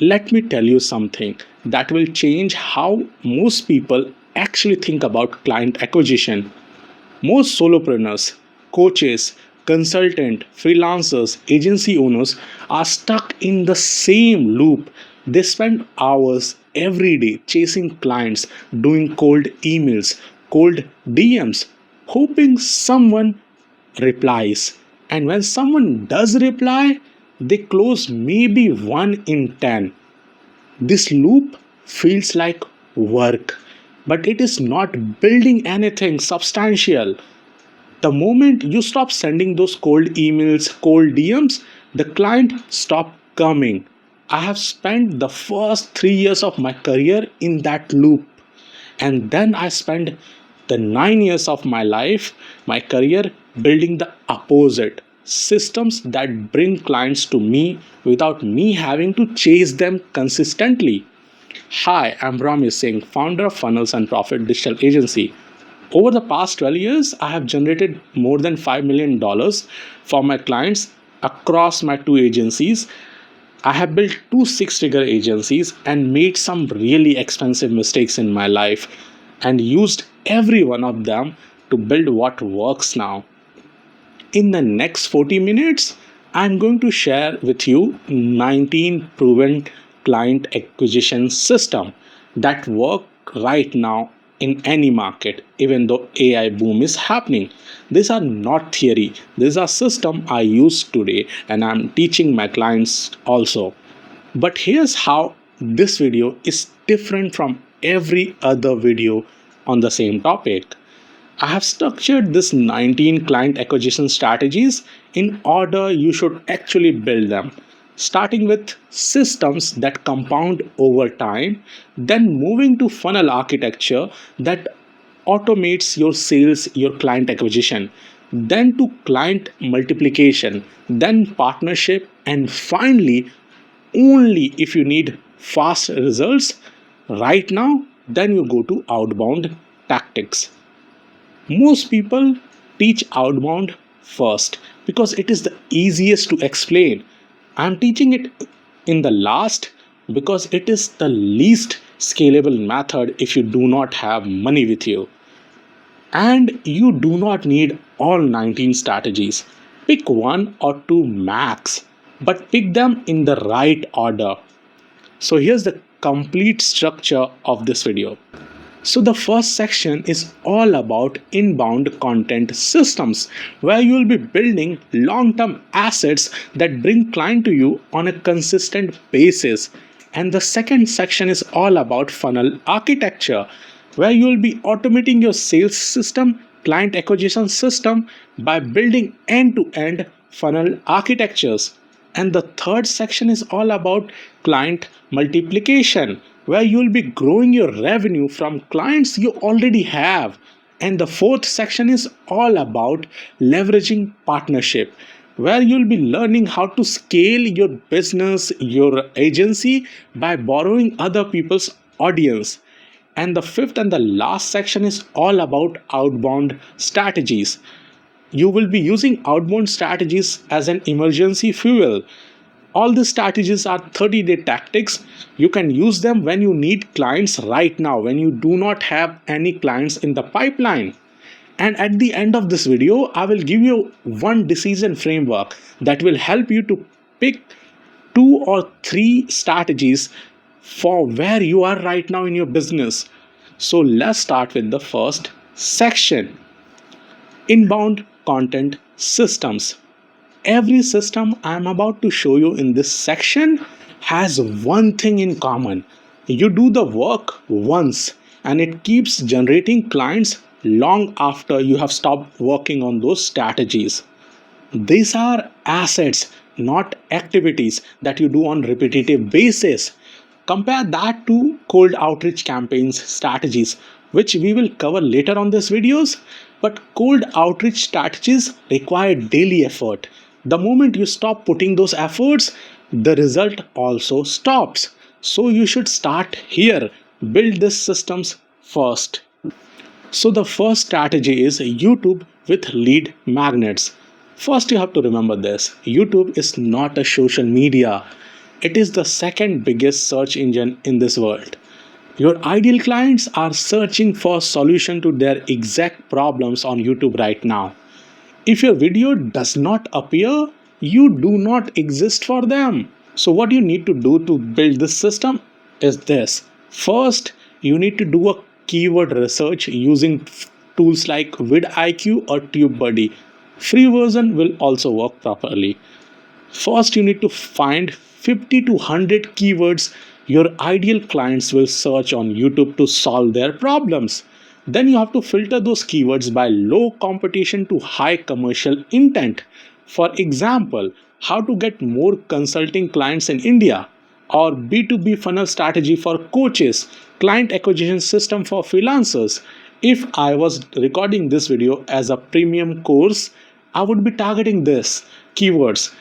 let me tell you something that will change how most people actually think about client acquisition. Most solopreneurs, coaches, consultant, freelancers, agency owners are stuck in the same loop. They spend hours every day chasing clients, doing cold emails, cold DMs, hoping someone replies. And when someone does reply, they close maybe 1 in 10. This loop feels like work, but it is not building anything substantial. The moment you stop sending those cold emails, cold DMs, the client stop coming. I have spent the first 3 years of my career in that loop, and then I spent the 9 years of my life, my career, building the opposite systems that bring clients to me without me having to chase them consistently. Hi, I'm Romy Singh, founder of Funnels and Profit Digital Agency. Over the past 12 years, I have generated more than $5 million for my clients across my two agencies. I have built two six-figure agencies and made some really expensive mistakes in my life and used every one of them to build what works now. In the next 40 minutes, I'm going to share with you 19 proven client acquisition system that work right now in any market, even though AI boom is happening. These are not theory. These are system I use today and I'm teaching my clients also. But here's how this video is different from every other video on the same topic. I have structured this 19 client acquisition strategies in order you should actually build them. Starting with systems that compound over time, then moving to funnel architecture that automates your sales, your client acquisition, then to client multiplication, then partnership, and finally, only if you need fast results right now, then you go to outbound tactics. Most people teach outbound first because it is the easiest to explain. I'm teaching it in the last because it is the least scalable method if you do not have money with you. And you do not need all 19 strategies. Pick one or two max, but pick them in the right order. So here's the complete structure of this video. So the first section is all about inbound content systems, where you will be building long-term assets that bring client to you on a consistent basis. And the second section is all about funnel architecture, where you will be automating your sales system, client acquisition system by building end-to-end funnel architectures. And the third section is all about client multiplication, where you will be growing your revenue from clients you already have. And the fourth section is all about leveraging partnership, where you'll be learning how to scale your business, your agency by borrowing other people's audience. And the fifth and the last section is all about outbound strategies. You will be using outbound strategies as an emergency fuel. All these strategies are 30-day tactics. You can use them when you need clients right now, when you do not have any clients in the pipeline. And at the end of this video, I will give you one decision framework that will help you to pick 2 or 3 strategies for where you are right now in your business. So let's start with the first section. Inbound content systems. Every system I am about to show you in this section has one thing in common. You do the work once and it keeps generating clients long after you have stopped working on those strategies. These are assets, not activities that you do on repetitive basis. Compare that to cold outreach campaigns strategies, which we will cover later on these videos. But cold outreach strategies require daily effort. The moment you stop putting those efforts, the result also stops. So you should start here. Build these systems first. So the first strategy is YouTube with lead magnets. First, you have to remember this. YouTube is not a social media. It is the second biggest search engine in this world. Your ideal clients are searching for solution to their exact problems on YouTube right now. If your video does not appear, you do not exist for them. So what you need to do to build this system is this. First, you need to do a keyword research using tools like vidIQ or TubeBuddy. Free version will also work properly. First, you need to find 50 to 100 keywords your ideal clients will search on YouTube to solve their problems. Then you have to filter those keywords by low competition to high commercial intent. For example, how to get more consulting clients in India, or B2B funnel strategy for coaches, client acquisition system for freelancers. If I was recording this video as a premium course, I would be targeting this keywords.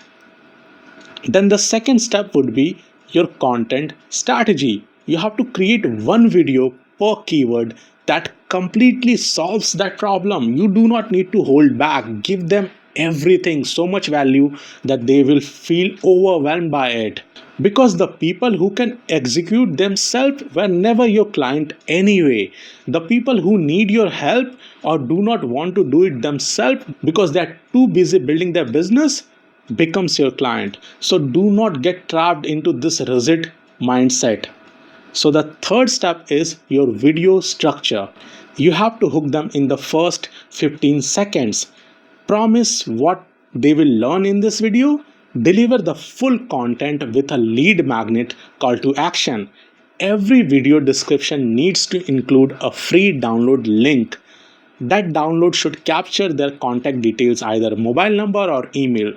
Then the second step would be your content strategy. You have to create one video per keyword that completely solves that problem. You do not need to hold back. Give them everything, so much value that they will feel overwhelmed by it. Because the people who can execute themselves were never your client anyway. The people who need your help or do not want to do it themselves because they are too busy building their business becomes your client. So do not get trapped into this rigid mindset. So the third step is your video structure. You have to hook them in the first 15 seconds. Promise what they will learn in this video. Deliver the full content with a lead magnet call to action. Every video description needs to include a free download link. That download should capture their contact details, either mobile number or email.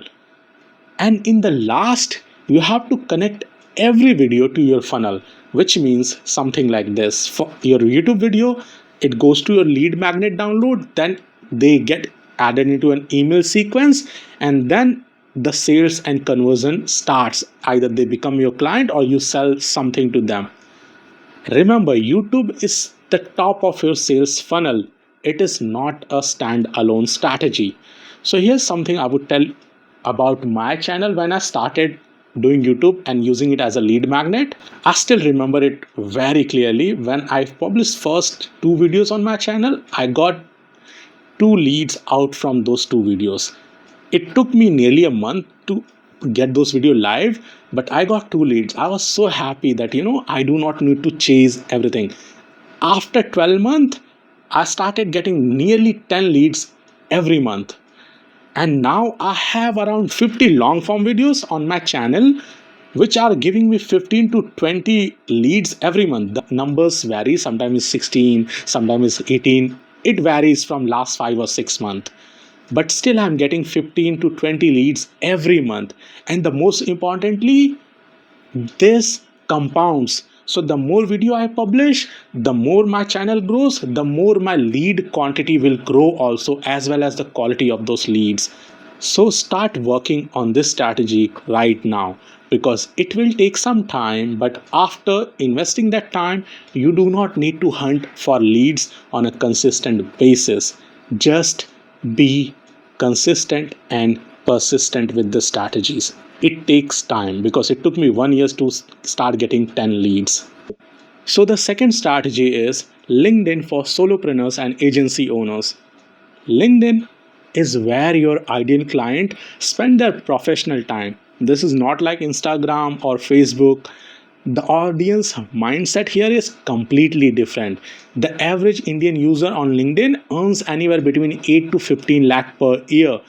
And in the last, you have to connect every video to your funnel, which means something like this. For your YouTube video, it goes to your lead magnet download, then they get added into an email sequence, and then the sales and conversion starts. Either they become your client or you sell something to them. Remember, YouTube is the top of your sales funnel. It is not a standalone strategy. So here's something I would tell about my channel when I started doing YouTube and using it as a lead magnet. I still remember it very clearly. When I published first 2 videos on my channel, I got 2 leads out from those 2 videos. It took me nearly a month to get those videos live, but I got 2 leads. I was so happy that I do not need to chase everything. After 12 months, I started getting nearly 10 leads every month. And now I have around 50 long form videos on my channel, which are giving me 15 to 20 leads every month. The numbers vary. Sometimes it's 16, sometimes it's 18. It varies from last 5 or 6 months. But still I'm getting 15 to 20 leads every month. And the most importantly, this compounds. So the more video I publish, the more my channel grows, the more my lead quantity will grow also, as well as the quality of those leads. So start working on this strategy right now, because it will take some time, but after investing that time, you do not need to hunt for leads on a consistent basis. Just be consistent and persistent with the strategies. It takes time, because it took me 1 year to start getting 10 leads. So the second strategy is LinkedIn for solopreneurs and agency owners. LinkedIn is where your ideal client spend their professional time. This is not like Instagram or Facebook. The audience mindset here is completely different. The average Indian user on LinkedIn earns anywhere between 8 to 15 lakh per year.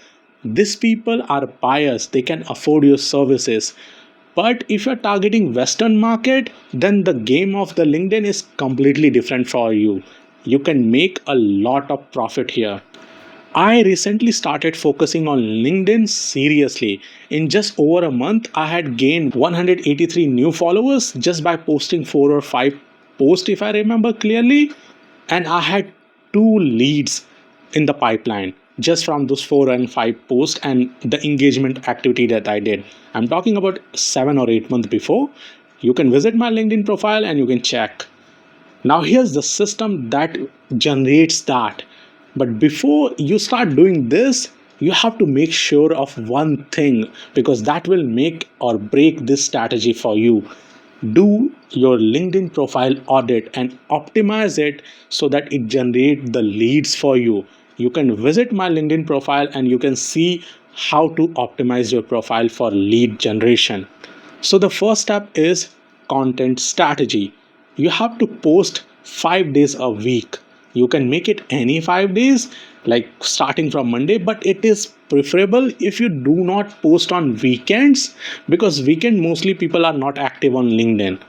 These people are buyers. They can afford your services. But if you're targeting Western market, then the game of the LinkedIn is completely different for you. You can make a lot of profit here. I recently started focusing on LinkedIn seriously. In just over a month, I had gained 183 new followers just by posting 4 or 5 posts, if I remember clearly. And I had 2 leads in the pipeline just from those 4 and 5 posts and the engagement activity that I did. I'm talking about 7 or 8 months before. You can visit my LinkedIn profile and you can check. Now here's the system that generates that. But before you start doing this, You have to make sure of one thing, because that will make or break this strategy for you. Do your LinkedIn profile audit and optimize it so that it generates the leads for you. You can visit my LinkedIn profile and you can see how to optimize your profile for lead generation. So the first step is content strategy. You have to post 5 days a week. You can make it any 5 days, like starting from Monday, but it is preferable if you do not post on weekends, because weekend mostly people are not active on LinkedIn.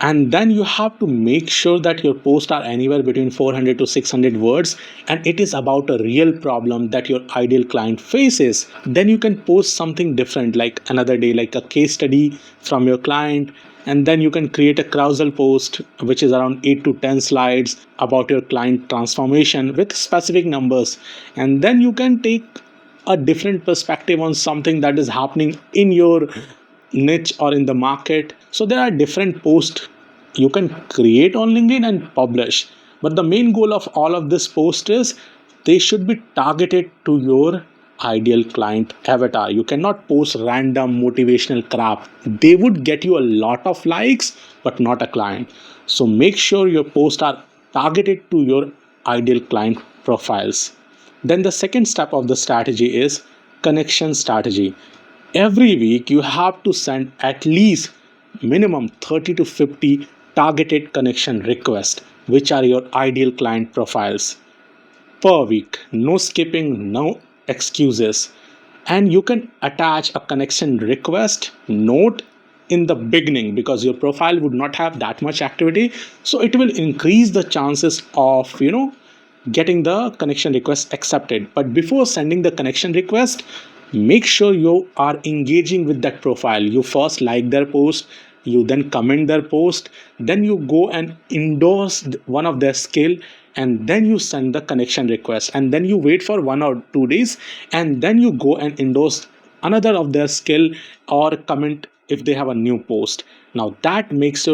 And then you have to make sure that your posts are anywhere between 400 to 600 words, and it is about a real problem that your ideal client faces. Then you can post something different, like another day, like a case study from your client. And then you can create a carousel post which is around 8 to 10 slides about your client transformation with specific numbers. And then you can take a different perspective on something that is happening in your niche or in the market. So there are different posts you can create on LinkedIn and publish. But the main goal of all of this post is they should be targeted to your ideal client avatar. You cannot post random motivational crap. They would get you a lot of likes, but not a client. So make sure your posts are targeted to your ideal client profiles. Then the second step of the strategy is connection strategy. Every week you have to send at least minimum 30 to 50 targeted connection requests, which are your ideal client profiles, per week. No skipping, no excuses. And you can attach a connection request note in the beginning, because your profile would not have that much activity, so it will increase the chances of getting the connection request accepted. But before sending the connection request, make sure you are engaging with that profile. You first like their post, you then comment their post, then you go and endorse one of their skill, and then you send the connection request, and then you wait for 1 or 2 days, and then you go and endorse another of their skill or comment if they have a new post. Now that makes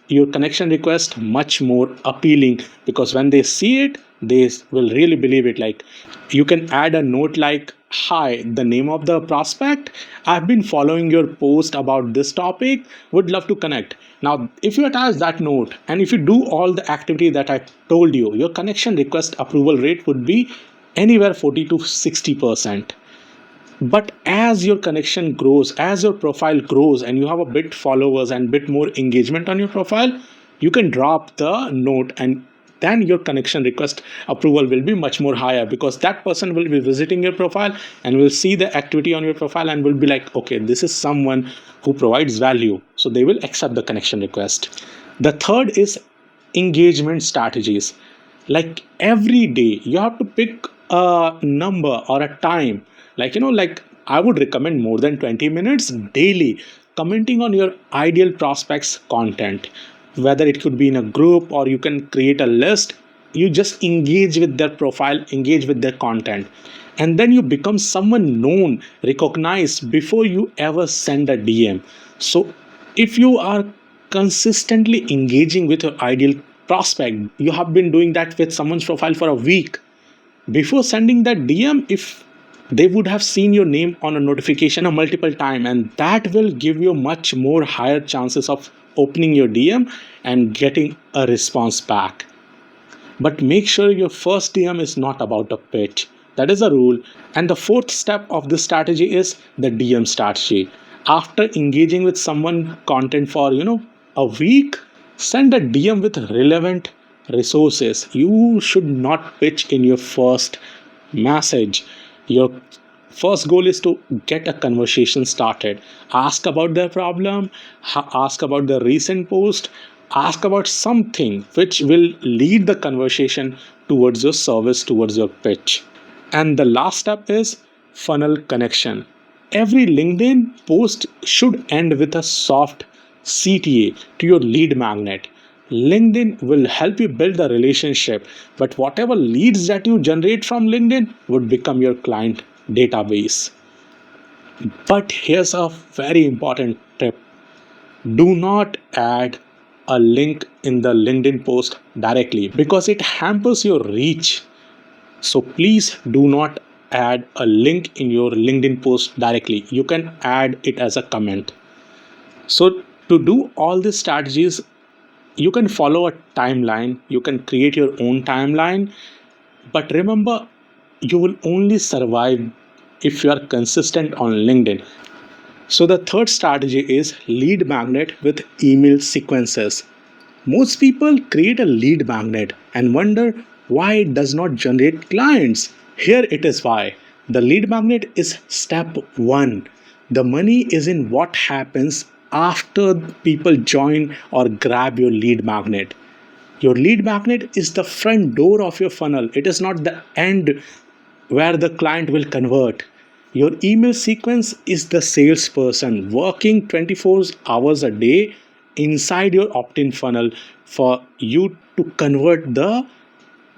your connection request much more appealing, because when they see it, they will really believe it. Like, you can add a note like, "Hi, the name of the prospect, I've been following your post about this topic, would love to connect." Now if you attach that note and if you do all the activity that I told you, your connection request approval rate would be anywhere 40 to 60%. But as your connection grows, as your profile grows, and you have a bit followers and bit more engagement on your profile, you can drop the note, and then your connection request approval will be much more higher, because that person will be visiting your profile and will see the activity on your profile and will be like, okay, this is someone who provides value, so they will accept the connection request. The third is engagement strategies. Like, every day you have to pick a number or a time, like I would recommend more than 20 minutes daily commenting on your ideal prospects content, whether it could be in a group or you can create a list. You just engage with their profile, engage with their content, and then you become someone known, recognized before you ever send a DM. So if you are consistently engaging with your ideal prospect, you have been doing that with someone's profile for a week, before sending that DM, if they would have seen your name on a notification a multiple time, and that will give you much more higher chances of opening your DM and getting a response back. But make sure your first DM is not about a pitch. That is a rule. And the fourth step of this strategy is the DM strategy. After engaging with someone content for a week, send a DM with relevant resources. You should not pitch in your first message. Your first goal is to get a conversation started. Ask about their problem, ask about the recent post, ask about something which will lead the conversation towards your service, towards your pitch. And the last step is funnel connection. Every LinkedIn post should end with a soft CTA to your lead magnet. LinkedIn will help you build the relationship, but whatever leads that you generate from LinkedIn would become your client database. But here's a very important tip. Do not add a link in the LinkedIn post directly, because it hampers your reach. So please do not add a link in your LinkedIn post directly. You can add it as a comment. So to do all these strategies, you can follow a timeline. You can create your own timeline. But remember, you will only survive if you are consistent on LinkedIn. So the third strategy is lead magnet with email sequences. Most people create a lead magnet and wonder why it does not generate clients. Here it is why. The lead magnet is step 1. The money is in what happens after people join or grab your lead magnet. Your lead magnet is the front door of your funnel. It is not the end where the client will convert. Your email sequence is the salesperson working 24 hours a day inside your opt in funnel for you to convert the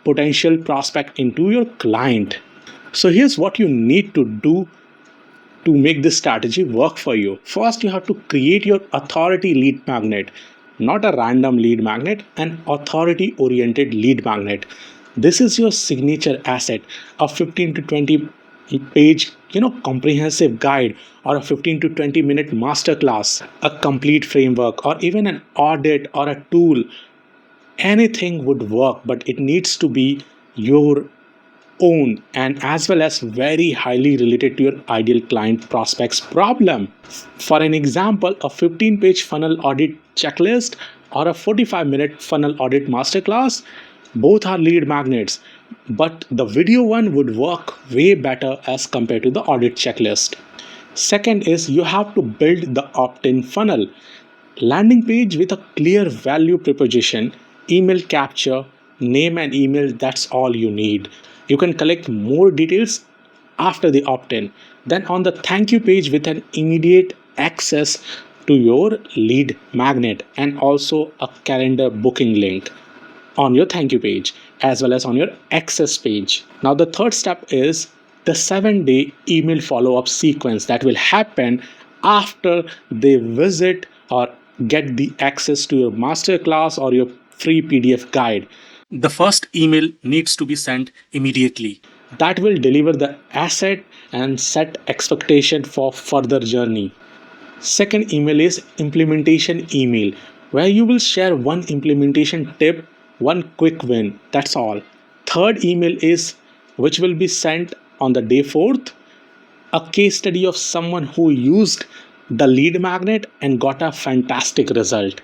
potential prospect into your client. So, here's what you need to do to make this strategy work for you. First, you have to create your authority lead magnet, not a random lead magnet, an authority oriented lead magnet. This is your signature asset, a 15 to 20 page comprehensive guide, or a 15 to 20 minute masterclass, a complete framework, or even an audit or a tool. Anything would work, but it needs to be your own and as well as very highly related to your ideal client prospect's problem. For an example, a 15-page funnel audit checklist or a 45-minute funnel audit masterclass, both are lead magnets, but the video one would work way better as compared to the audit checklist. Second is you have to build the opt-in funnel. Landing page with a clear value proposition, email capture, name and email, that's all you need. You can collect more details after the opt-in. Then on the thank you page with an immediate access to your lead magnet and also a calendar booking link on your thank you page as well as on your access page. Now the third step is the 7-day email follow-up sequence that will happen after they visit or get the access to your masterclass or your free PDF guide. The first email needs to be sent immediately. That will deliver the asset and set expectation for further journey. Second email is implementation email, where you will share one implementation tip, one quick win. That's all. Third email is which will be sent on the day 4th, a case study of someone who used the lead magnet and got a fantastic result.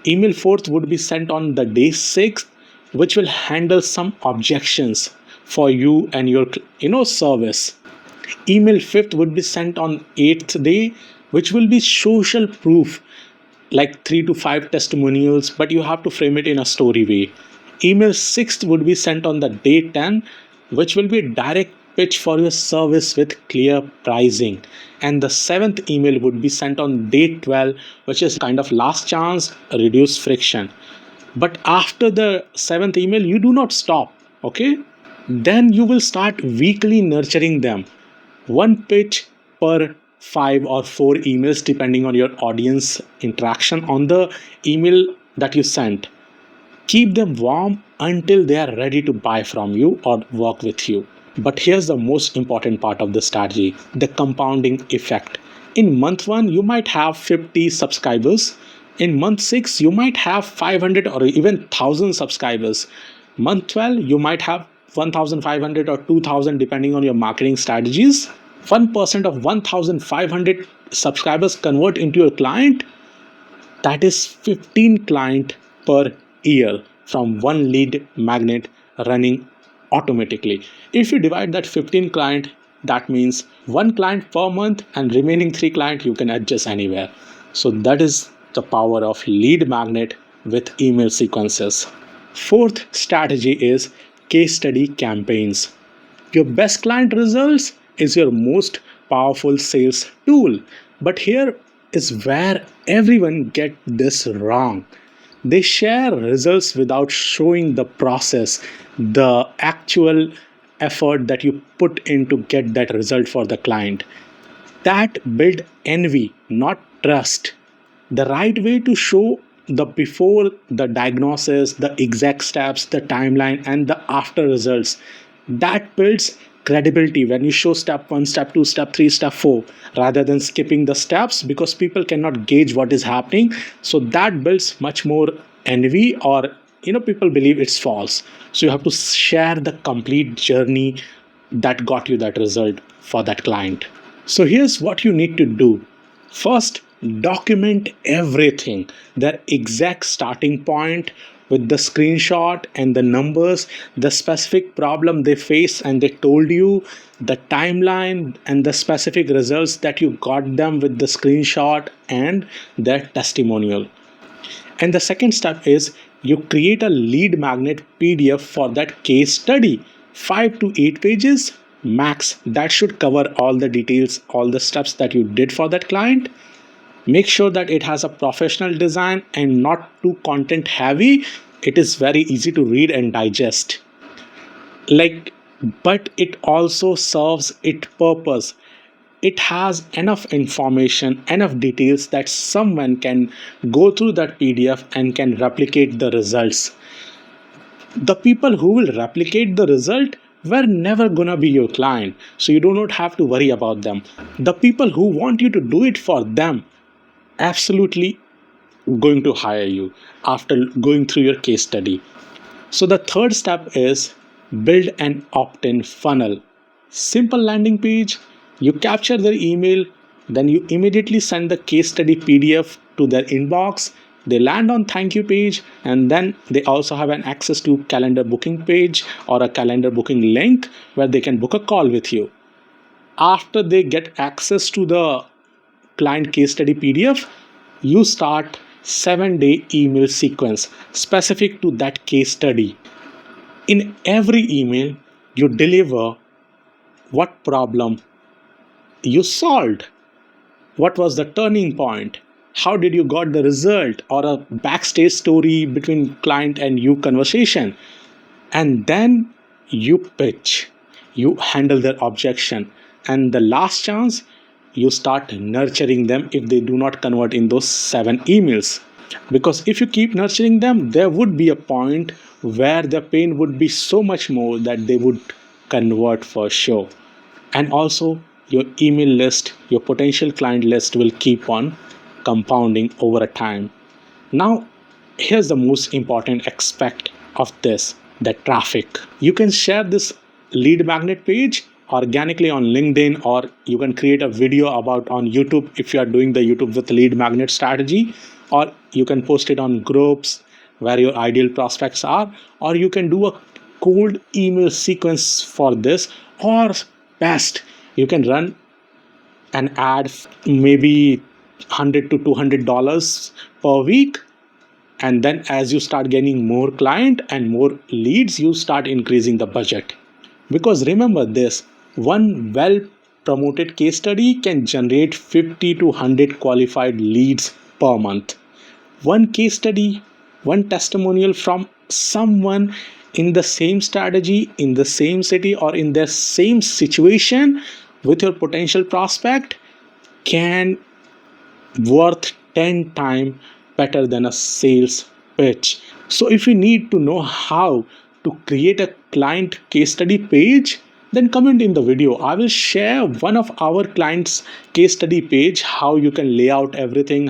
Email 4th would be sent on the day 6th, which will handle some objections for you and your service. Email 5th would be sent on 8th day, which will be social proof like 3 to 5 testimonials, but you have to frame it in a story way. Email 6th would be sent on the day 10, which will be a direct pitch for your service with clear pricing. And the 7th email would be sent on day 12, which is kind of last chance, reduce friction. But after the 7th email, you do not stop, okay? Then you will start weekly nurturing them. One pitch per 5 or 4 emails depending on your audience interaction on the email that you sent. Keep them warm until they are ready to buy from you or work with you. But here's the most important part of the strategy, the compounding effect. In month 1, you might have 50 subscribers. In month 6, you might have 500 or even 1,000 subscribers. Month 12, you might have 1,500 or 2,000 depending on your marketing strategies. 1% of 1,500 subscribers convert into your client. That is 15 clients per year from one lead magnet running automatically. If you divide that 15 client, that means 1 client per month and remaining 3 clients you can adjust anywhere. So that is the power of lead magnet with email sequences. Fourth strategy is case study campaigns. Your best client results is your most powerful sales tool. But here is where everyone get this wrong. They share results without showing the process, the actual effort that you put in to get that result for the client. That build envy, not trust. The right way to show the before, the diagnosis, the exact steps, the timeline, and the after results. That builds credibility when you show step 1, step 2, step 3, step 4, rather than skipping the steps, because people cannot gauge what is happening. So that builds much more envy, or people believe it's false. So you have to share the complete journey that got you that result for that client. So here's what you need to do. First, document everything, their exact starting point with the screenshot and the numbers, the specific problem they face and they told you, the timeline, and the specific results that you got them with the screenshot and their testimonial. And the second step is you create a lead magnet PDF for that case study, 5 to 8 pages max. That should cover all the details, all the steps that you did for that client. Make sure that it has a professional design and not too content heavy. It is very easy to read and digest. But it also serves its purpose. It has enough information, enough details that someone can go through that PDF and can replicate the results. The people who will replicate the result were never gonna be your client, so you do not have to worry about them. The people who want you to do it for them absolutely going to hire you after going through your case study. So the third step is build an opt-in funnel. Simple landing page. You capture their email, then you immediately send the case study PDF to their inbox. They land on thank you page, and then they also have an access to calendar booking page or a calendar booking link where they can book a call with you. After they get access to the client case study PDF, you start 7-day email sequence specific to that case study. In every email, you deliver what problem you solved, what was the turning point, how did you got the result, or a backstage story between client and you conversation. And then you pitch, you handle their objection, and the last chance, you start nurturing them if they do not convert in those 7 emails. Because if you keep nurturing them, there would be a point where the pain would be so much more that they would convert for sure. And also, your email list, your potential client list will keep on compounding over a time. Now, here's the most important aspect of this, the traffic. You can share this lead magnet page organically on LinkedIn, or you can create a video about on YouTube if you are doing the YouTube with lead magnet strategy, or you can post it on groups where your ideal prospects are, or you can do a cold email sequence for this, or best, you can run an ad maybe $100 to $200 per week, and then as you start getting more client and more leads, you start increasing the budget. Because remember this, one well promoted case study can generate 50 to 100 qualified leads per month. One case study, one testimonial from someone in the same strategy, in the same city, or in the same situation with your potential prospect can worth 10 times better than a sales pitch. So if you need to know how to create a client case study page, then comment in the video. I will share one of our clients case study page, how you can lay out everything,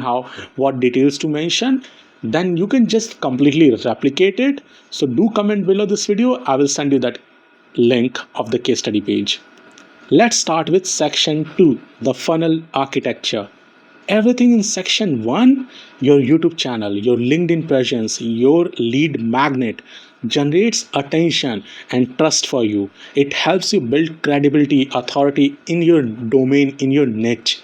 what details to mention. Then you can just completely replicate it. So do comment below this video. I will send you that link of the case study page. Let's start with section 2, the funnel architecture. Everything in section 1, your YouTube channel, your LinkedIn presence, your lead magnet generates attention and trust for you. It helps you build credibility, authority in your domain, in your niche.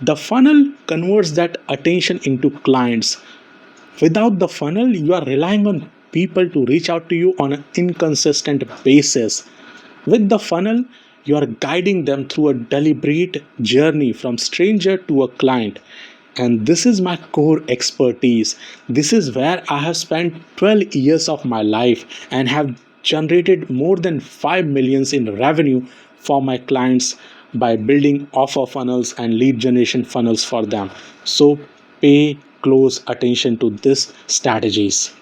The funnel converts that attention into clients. Without the funnel, you are relying on people to reach out to you on an inconsistent basis. With the funnel, you are guiding them through a deliberate journey from stranger to a client. And this is my core expertise. This is where I have spent 12 years of my life and have generated more than 5 millions in revenue for my clients by building offer funnels and lead generation funnels for them. So pay close attention to these strategies.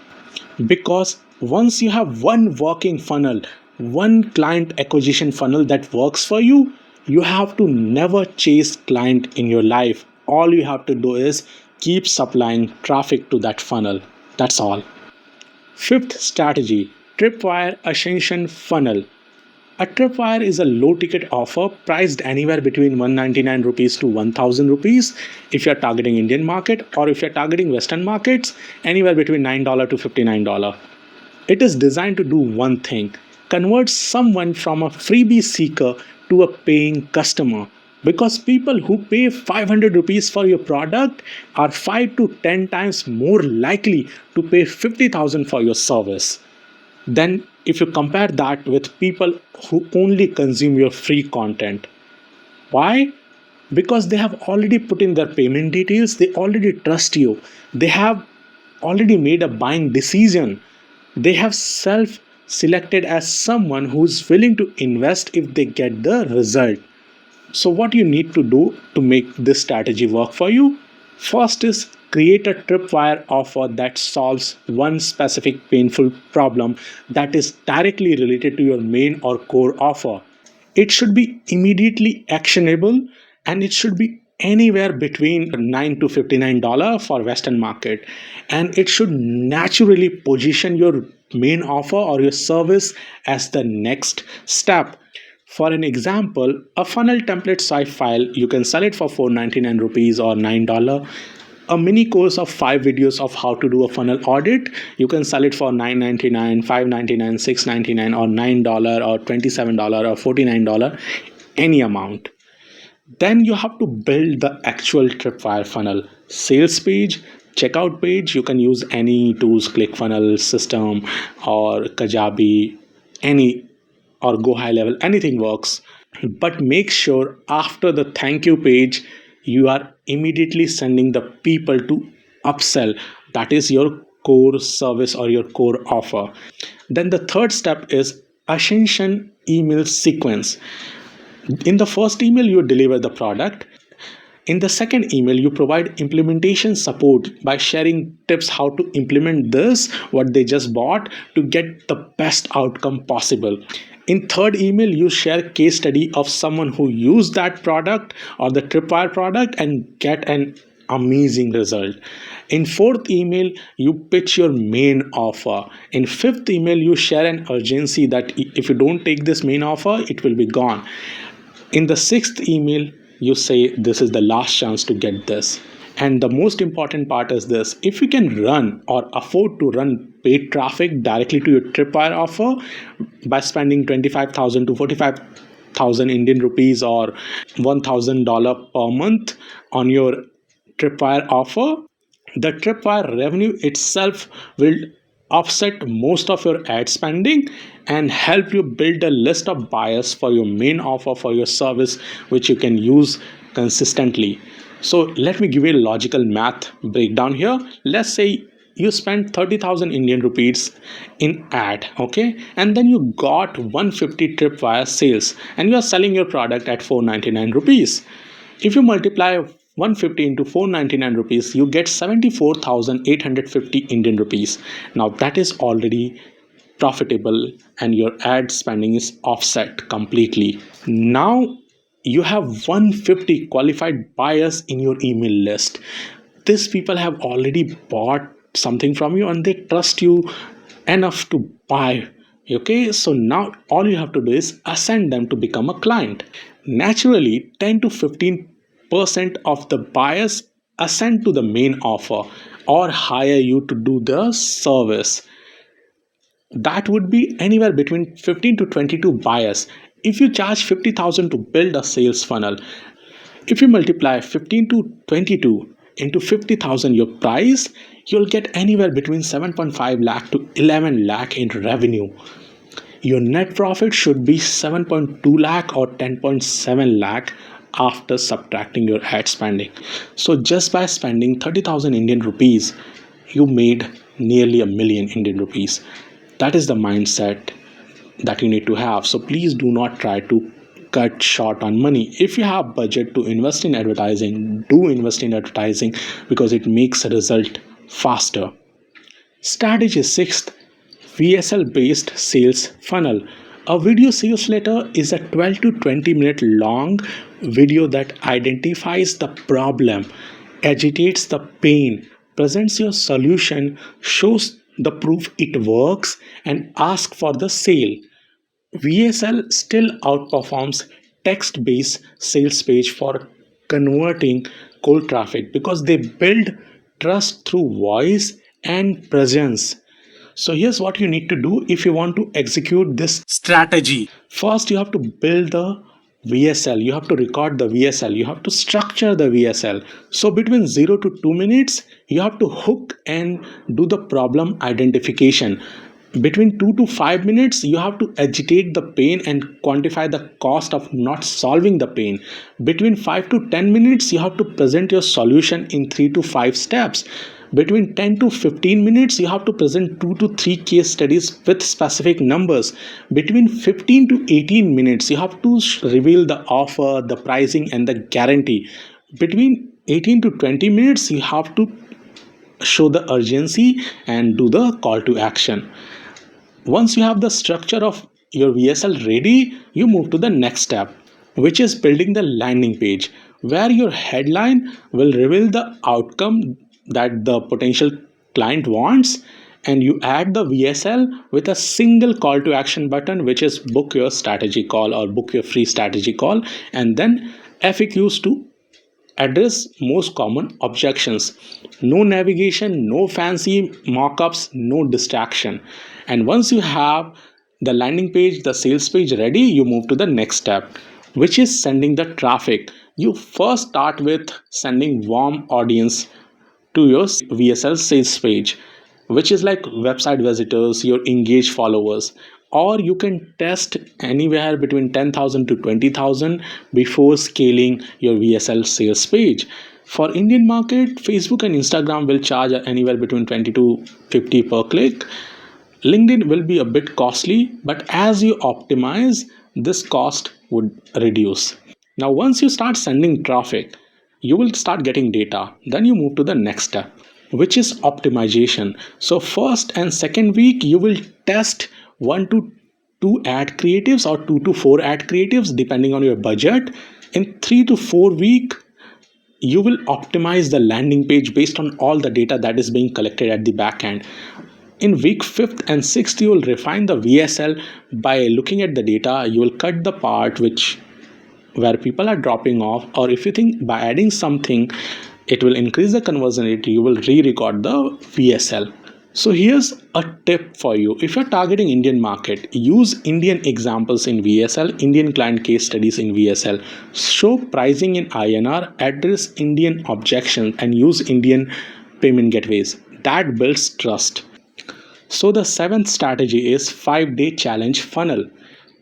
Because once you have one working funnel, one client acquisition funnel that works for you. You have to never chase client in your life. All you have to do is keep supplying traffic to that funnel. That's all. Fifth strategy, tripwire ascension funnel. A tripwire is a low ticket offer priced anywhere between 199 rupees to 1000 rupees if you're targeting Indian market, or if you're targeting Western markets, anywhere between $9 to $59. It is designed to do one thing: convert someone from a freebie seeker to a paying customer. Because people who pay 500 rupees for your product are 5 to 10 times more likely to pay 50,000 for your service. Then, if you compare that with people who only consume your free content. Why? Because they have already put in their payment details, they already trust you, they have already made a buying decision, they have self selected as someone who's willing to invest if they get the result. So, what you need to do to make this strategy work for you? First is create a tripwire offer that solves one specific painful problem that is directly related to your main or core offer. It should be immediately actionable, and it should be anywhere between $9 to $59 for Western market, and it should naturally position your main offer or your service as the next step. For an example, a funnel template site file, you can sell it for 499 rupees or $9. A mini course of 5 videos of how to do a funnel audit, you can sell it for $9.99, $5.99, $6.99 or $9 or $27 or $49, any amount. Then you have to build the actual tripwire funnel. Sales page, checkout page, you can use any tools, ClickFunnels, System or Kajabi, any, or Go High Level, anything works. But make sure after the thank you page, you are immediately sending the people to upsell. That is your core service or your core offer. Then the third step is ascension email sequence. In the first email, you deliver the product. In the second email, you provide implementation support by sharing tips how to implement this, what they just bought, to get the best outcome possible. In third email, you share case study of someone who used that product or the tripwire product and get an amazing result. In fourth email, you pitch your main offer. In fifth email, you share an urgency that if you don't take this main offer, it will be gone. In the sixth email, you say this is the last chance to get this. And the most important part is this: if you can run or afford to run paid traffic directly to your tripwire offer by spending 25,000 to 45,000 Indian rupees or $1,000 per month on your tripwire offer, the tripwire revenue itself will offset most of your ad spending and help you build a list of buyers for your main offer for your service, which you can use consistently. So let me give you a logical math breakdown here. Let's say you spent 30,000 Indian rupees in ad, okay, and then you got 150 tripwire sales and you are selling your product at 499 rupees. If you multiply 150 into 499 rupees, you get 74,850 Indian rupees. Now that is already profitable and your ad spending is offset completely. Now you have 150 qualified buyers in your email list. These people have already bought something from you and they trust you enough to buy. Okay, so now all you have to do is ascend them to become a client. Naturally, 10 to 15% of the buyers ascend to the main offer or hire you to do the service. That would be anywhere between 15 to 22 buyers. If you charge 50,000 to build a sales funnel, if you multiply 15 to 22 into 50,000 your price, you'll get anywhere between 7.5 lakh to 11 lakh in revenue. Your net profit should be 7.2 lakh or 10.7 lakh after subtracting your ad spending. So just by spending 30,000 Indian rupees, you made nearly $1 million Indian rupees. That is the mindset that you need to have. So please do not try to cut short on money. If you have budget to invest in advertising, do invest in advertising because it makes a result faster. Strategy 6th, VSL based sales funnel. A video sales letter is a 12 to 20 minute long video that identifies the problem, agitates the pain, presents your solution, shows the proof it works, and asks for the sale. VSL still outperforms text based sales page for converting cold traffic because they build trust through voice and presence. So here's what you need to do if you want to execute this strategy. First, you have to build the VSL. You have to record the VSL. You have to structure the VSL. So between 0 to 2 minutes, you have to hook and do the problem identification. Between 2 to 5 minutes, you have to agitate the pain and quantify the cost of not solving the pain. Between 5 to 10 minutes, you have to present your solution in 3 to 5 steps. Between 10 to 15 minutes, you have to present 2 to 3 case studies with specific numbers. Between 15 to 18 minutes, you have to reveal the offer, the pricing, and the guarantee. Between 18 to 20 minutes, you have to show the urgency and do the call to action. Once you have the structure of your VSL ready, you move to the next step, which is building the landing page, where your headline will reveal the outcome that the potential client wants, and you add the VSL with a single call to action button, which is book your strategy call or book your free strategy call, and then FAQs to address most common objections. No navigation, no fancy mockups, no distraction. And once you have the landing page, the sales page ready, you move to the next step, which is sending the traffic. You first start with sending warm audience to your VSL sales page, which is like website visitors, your engaged followers, or you can test anywhere between 10,000 to 20,000 before scaling your VSL sales page. For Indian market, Facebook and Instagram will charge anywhere between 20 to 50 per click. LinkedIn will be a bit costly, but as you optimize, this cost would reduce. Now, once you start sending traffic, you will start getting data. Then you move to the next step, which is optimization. So first and second week, you will test 1 to 2 ad creatives or 2 to 4 ad creatives depending on your budget. In 3 to 4 week, you will optimize the landing page based on all the data that is being collected at the back end. In week 5th and 6th, you will refine the VSL by looking at the data. You will cut the part where people are dropping off, or if you think by adding something it will increase the conversion rate, you will re-record the VSL. So here's a tip for you. If you're targeting Indian market, use Indian examples in VSL, Indian client case studies in VSL, show pricing in INR, address Indian objections, and use Indian payment gateways. That builds trust. So the 7th strategy is 5-day challenge funnel.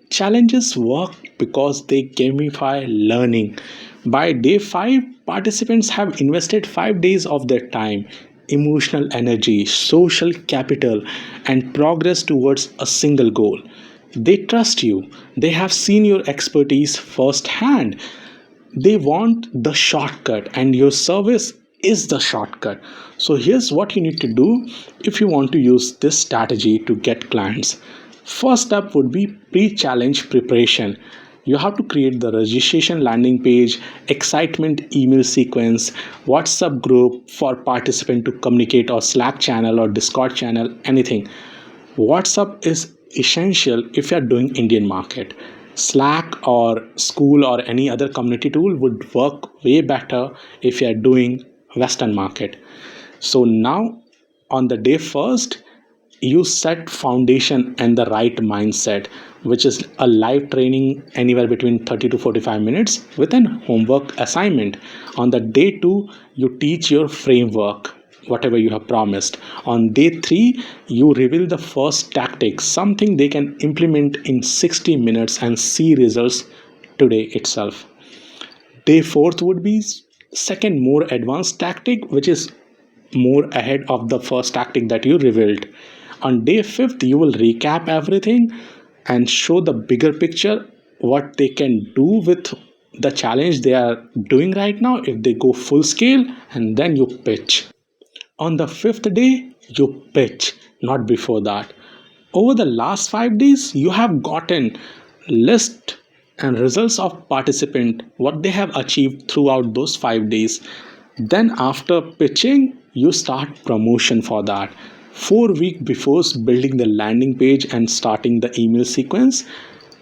Challenges work because they gamify learning. By day 5, participants have invested 5 days of their time, emotional energy, social capital, and progress towards a single goal. They trust you. They have seen your expertise firsthand. They want the shortcut, and your service is the shortcut. So here's what you need to do if you want to use this strategy to get clients. First step would be pre-challenge preparation. You have to create the registration landing page, excitement email sequence, WhatsApp group for participant to communicate, or Slack channel or Discord channel, anything. WhatsApp is essential if you are doing Indian market. Slack or School or any other community tool would work way better if you are doing Western market. So now on the day first, you set foundation and the right mindset, which is a live training anywhere between 30 to 45 minutes with an homework assignment. On the day 2, you teach your framework, whatever you have promised. On day 3, you reveal the first tactic, something they can implement in 60 minutes and see results today itself. Day 4th would be second more advanced tactic, which is more ahead of the first tactic that you revealed. On day 5th, you will recap everything and show the bigger picture, what they can do with the challenge they are doing right now if they go full scale, and then you pitch. On the 5th day, you pitch, not before that. Over the last 5 days, you have gotten list and results of participant, what they have achieved throughout those 5 days. Then after pitching, you start promotion for that. 4 weeks before building the landing page and starting the email sequence,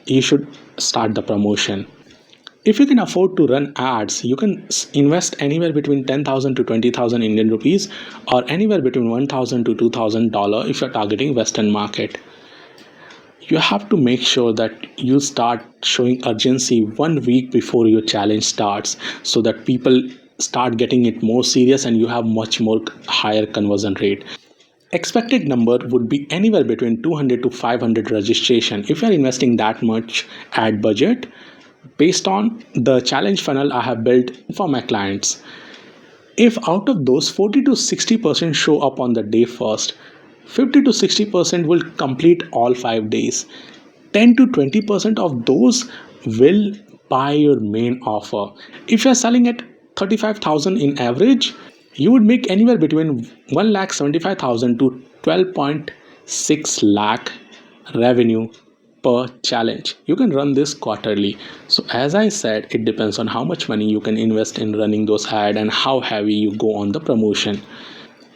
you should start the promotion. If you can afford to run ads, you can invest anywhere between 10,000 to 20,000 Indian rupees or anywhere between 1,000 to $2,000 if you're targeting Western market. You have to make sure that you start showing urgency 1 week before your challenge starts so that people start getting it more serious and you have much more higher conversion rate. Expected number would be anywhere between 200 to 500 registration if you are investing that much ad budget based on the challenge funnel I have built for my clients. If out of those 40 to 60% show up on the day first, 50 to 60% will complete all 5 days. 10 to 20% of those will buy your main offer. If you're selling at 35,000 in average, you would make anywhere between 1,75,000 to 12.6 lakh revenue per challenge. You can run this quarterly. So as I said, it depends on how much money you can invest in running those ads and how heavy you go on the promotion.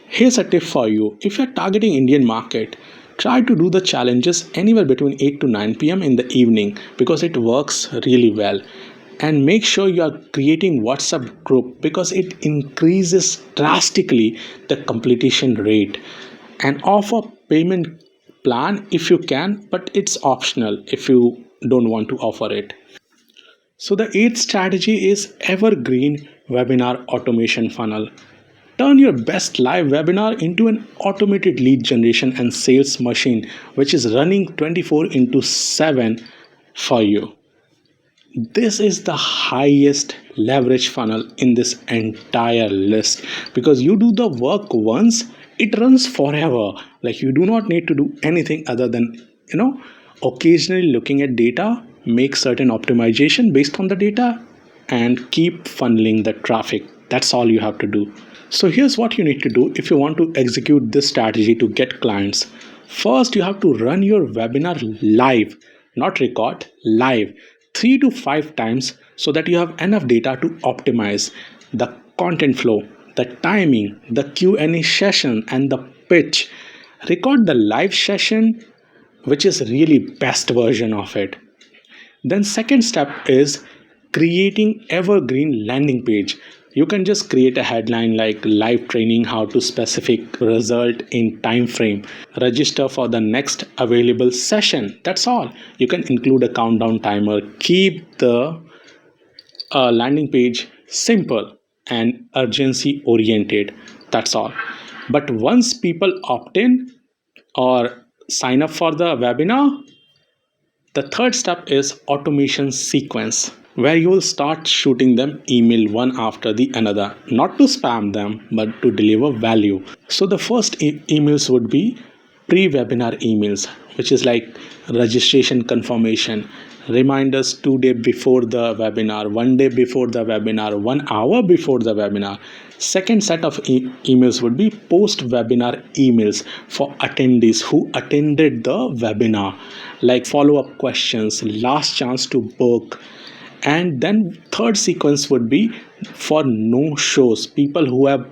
Here's a tip for you. If you're targeting Indian market, try to do the challenges anywhere between 8 to 9 p.m. in the evening because it works really well. And make sure you are creating WhatsApp group because it increases drastically the completion rate. And offer payment plan if you can, but it's optional if you don't want to offer it. So the eighth strategy is evergreen webinar automation funnel. Turn your best live webinar into an automated lead generation and sales machine which is running 24/7 for you. This is the highest leverage funnel in this entire list because you do the work once, it runs forever. Like you do not need to do anything other than, occasionally looking at data, make certain optimization based on the data and keep funneling the traffic. That's all you have to do. So here's what you need to do if you want to execute this strategy to get clients. First, you have to run your webinar live, not record, live 3 to 5 times so that you have enough data to optimize the content flow, the timing, the Q&A session and the pitch. Record the live session, which is really best version of it. Then second step is creating evergreen landing page. You can just create a headline like live training how to specific result in time frame. Register for the next available session. That's all. You can include a countdown timer. Keep the landing page simple and urgency oriented. That's all. But once people opt in or sign up for the webinar, the third step is automation sequence, where you will start shooting them email one after the another, not to spam them, but to deliver value. So the first emails would be pre-webinar emails, which is like registration confirmation, reminders 2 days before the webinar, 1 day before the webinar, 1 hour before the webinar. Second set of emails would be post-webinar emails for attendees who attended the webinar, like follow-up questions, last chance to book. And then third sequence would be for no shows, people who have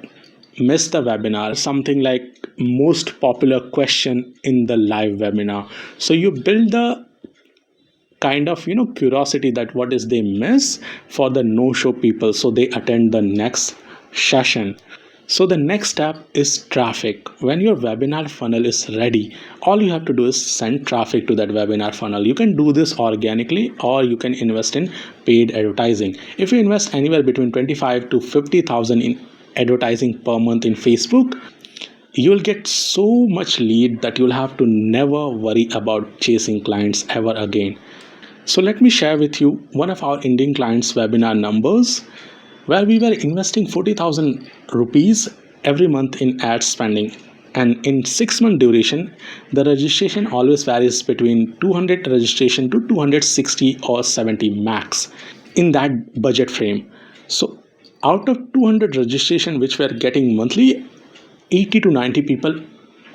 missed the webinar, something like most popular question in the live webinar. So you build the kind of curiosity that what is they miss for the no show people so they attend the next session. So the next step is traffic. When your webinar funnel is ready, all you have to do is send traffic to that webinar funnel. You can do this organically or you can invest in paid advertising. If you invest anywhere between 25 to 50,000 in advertising per month in Facebook, you'll get so much lead that you'll have to never worry about chasing clients ever again. So let me share with you one of our Indian clients' webinar numbers, where we were investing 40,000 rupees every month in ad spending. And in 6-month duration, the registration always varies between 200 registration to 260 or 70 max in that budget frame. So out of 200 registration which we are getting monthly, 80 to 90 people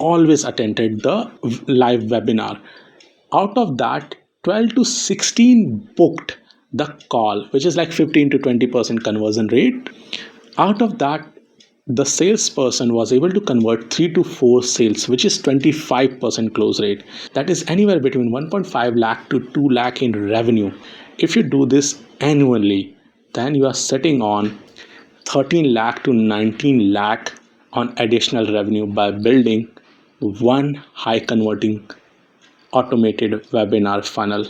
always attended the live webinar. Out of that, 12 to 16 booked the call, which is like 15 to 20% conversion rate. Out of that, the salesperson was able to convert 3 to 4 sales, which is 25% close rate. That is anywhere between 1.5 lakh to 2 lakh in revenue. If you do this annually, then you are sitting on 13 lakh to 19 lakh on additional revenue by building one high converting automated webinar funnel.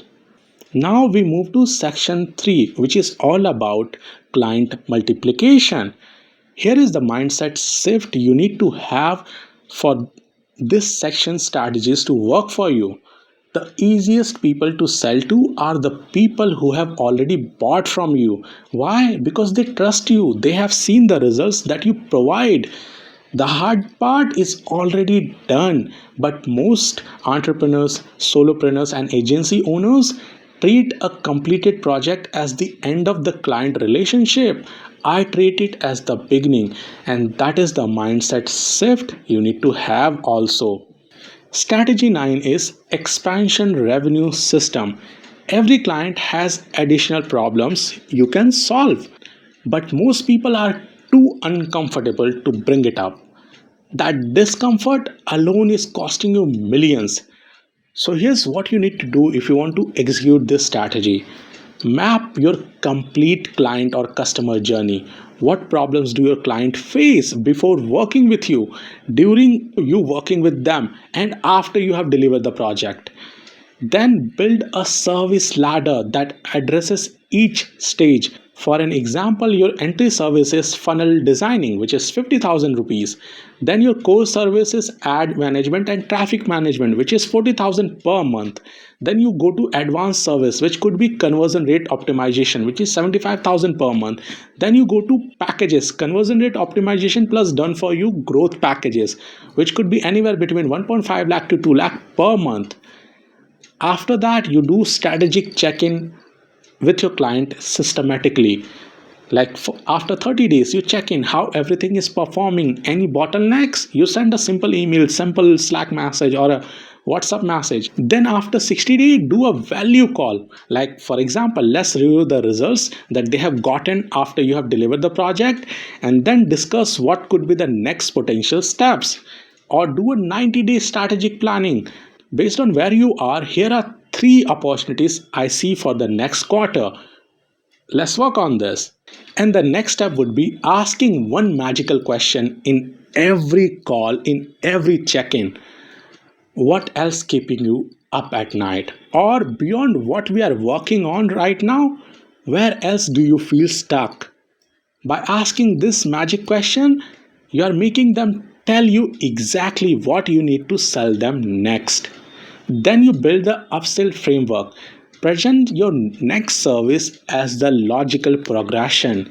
Now we move to section 3, which is all about client multiplication. Here is the mindset shift you need to have for this section strategies to work for you. The easiest people to sell to are the people who have already bought from you. Why? Because they trust you. They have seen the results that you provide. The hard part is already done, but most entrepreneurs, solopreneurs, and agency owners treat a completed project as the end of the client relationship. I treat it as the beginning, and that is the mindset shift you need to have also. Strategy 9 is expansion revenue system. Every client has additional problems you can solve, but most people are too uncomfortable to bring it up. That discomfort alone is costing you millions. So here's what you need to do if you want to execute this strategy. Map your complete client or customer journey. What problems do your client face before working with you, during you working with them, and after you have delivered the project? Then build a service ladder that addresses each stage. For an example, your entry service is funnel designing, which is 50,000 rupees. Then your core service is ad management and traffic management, which is 40,000 per month. Then you go to advanced service, which could be conversion rate optimization, which is 75,000 per month. Then you go to packages, conversion rate optimization plus done for you growth packages, which could be anywhere between 1.5 lakh to 2 lakh per month. After that, you do strategic check-in with your client systematically. Like after 30 days, you check in how everything is performing. Any bottlenecks, you send a simple email, simple Slack message or a WhatsApp message. Then after 60 days, do a value call. Like for example, let's review the results that they have gotten after you have delivered the project, and then discuss what could be the next potential steps. Or do a 90-day strategic planning. Based on where you are, here are 3 opportunities I see for the next quarter. Let's work on this. And the next step would be asking one magical question in every call, in every check-in. What else keeping you up at night? Or beyond what we are working on right now, where else do you feel stuck? By asking this magic question, you are making them tell you exactly what you need to sell them next. Then you build the upsell framework. Present your next service as the logical progression.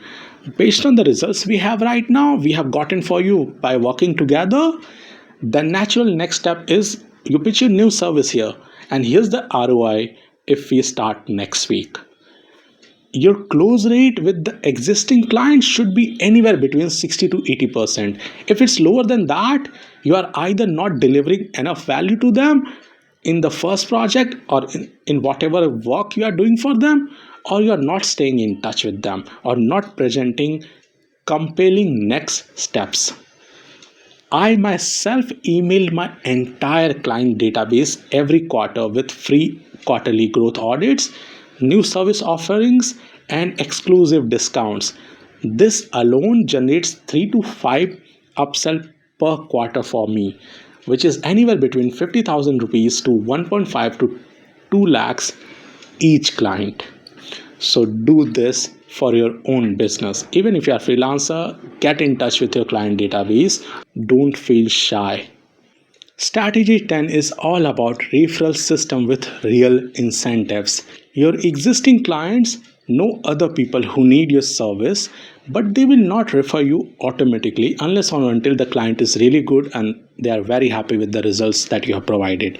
Based on the results we have right now, we have gotten for you by working together, the natural next step is you pitch your new service here. And here's the ROI if we start next week. Your close rate with the existing clients should be anywhere between 60 to 80%. If it's lower than that, you are either not delivering enough value to them in the first project or in whatever work you are doing for them, or you are not staying in touch with them or not presenting compelling next steps. I myself email my entire client database every quarter with free quarterly growth audits, new service offerings, and exclusive discounts. This alone generates 3 to 5 upsell per quarter for me, which is anywhere between 50,000 rupees to 1.5 to 2 lakhs each client. So do this for your own business. Even if you are a freelancer, get in touch with your client database. Don't feel shy. Strategy 10 is all about referral system with real incentives. Your existing clients know other people who need your service, but they will not refer you automatically unless or until the client is really good and they are very happy with the results that you have provided.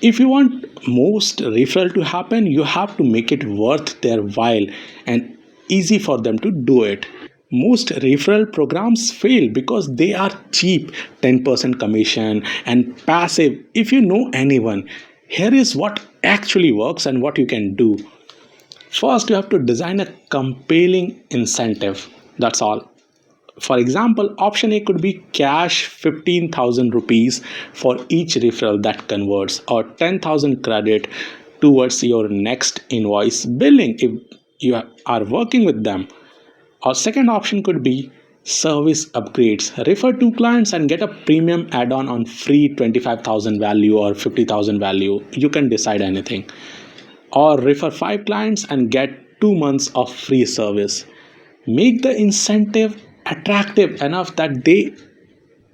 If you want most referral to happen, you have to make it worth their while and easy for them to do it. Most referral programs fail because they are cheap, 10% commission, and passive. If you know anyone, here is what actually works and what you can do. First, you have to design a compelling incentive. That's all. For example, option A could be cash 15,000 rupees for each referral that converts, or 10,000 credit towards your next invoice billing if you are working with them. Or second option could be service upgrades. Refer two clients and get a premium add-on on free 25,000 value or 50,000 value. You can decide anything. Or refer five clients and get 2 months of free service. Make the incentive attractive enough that they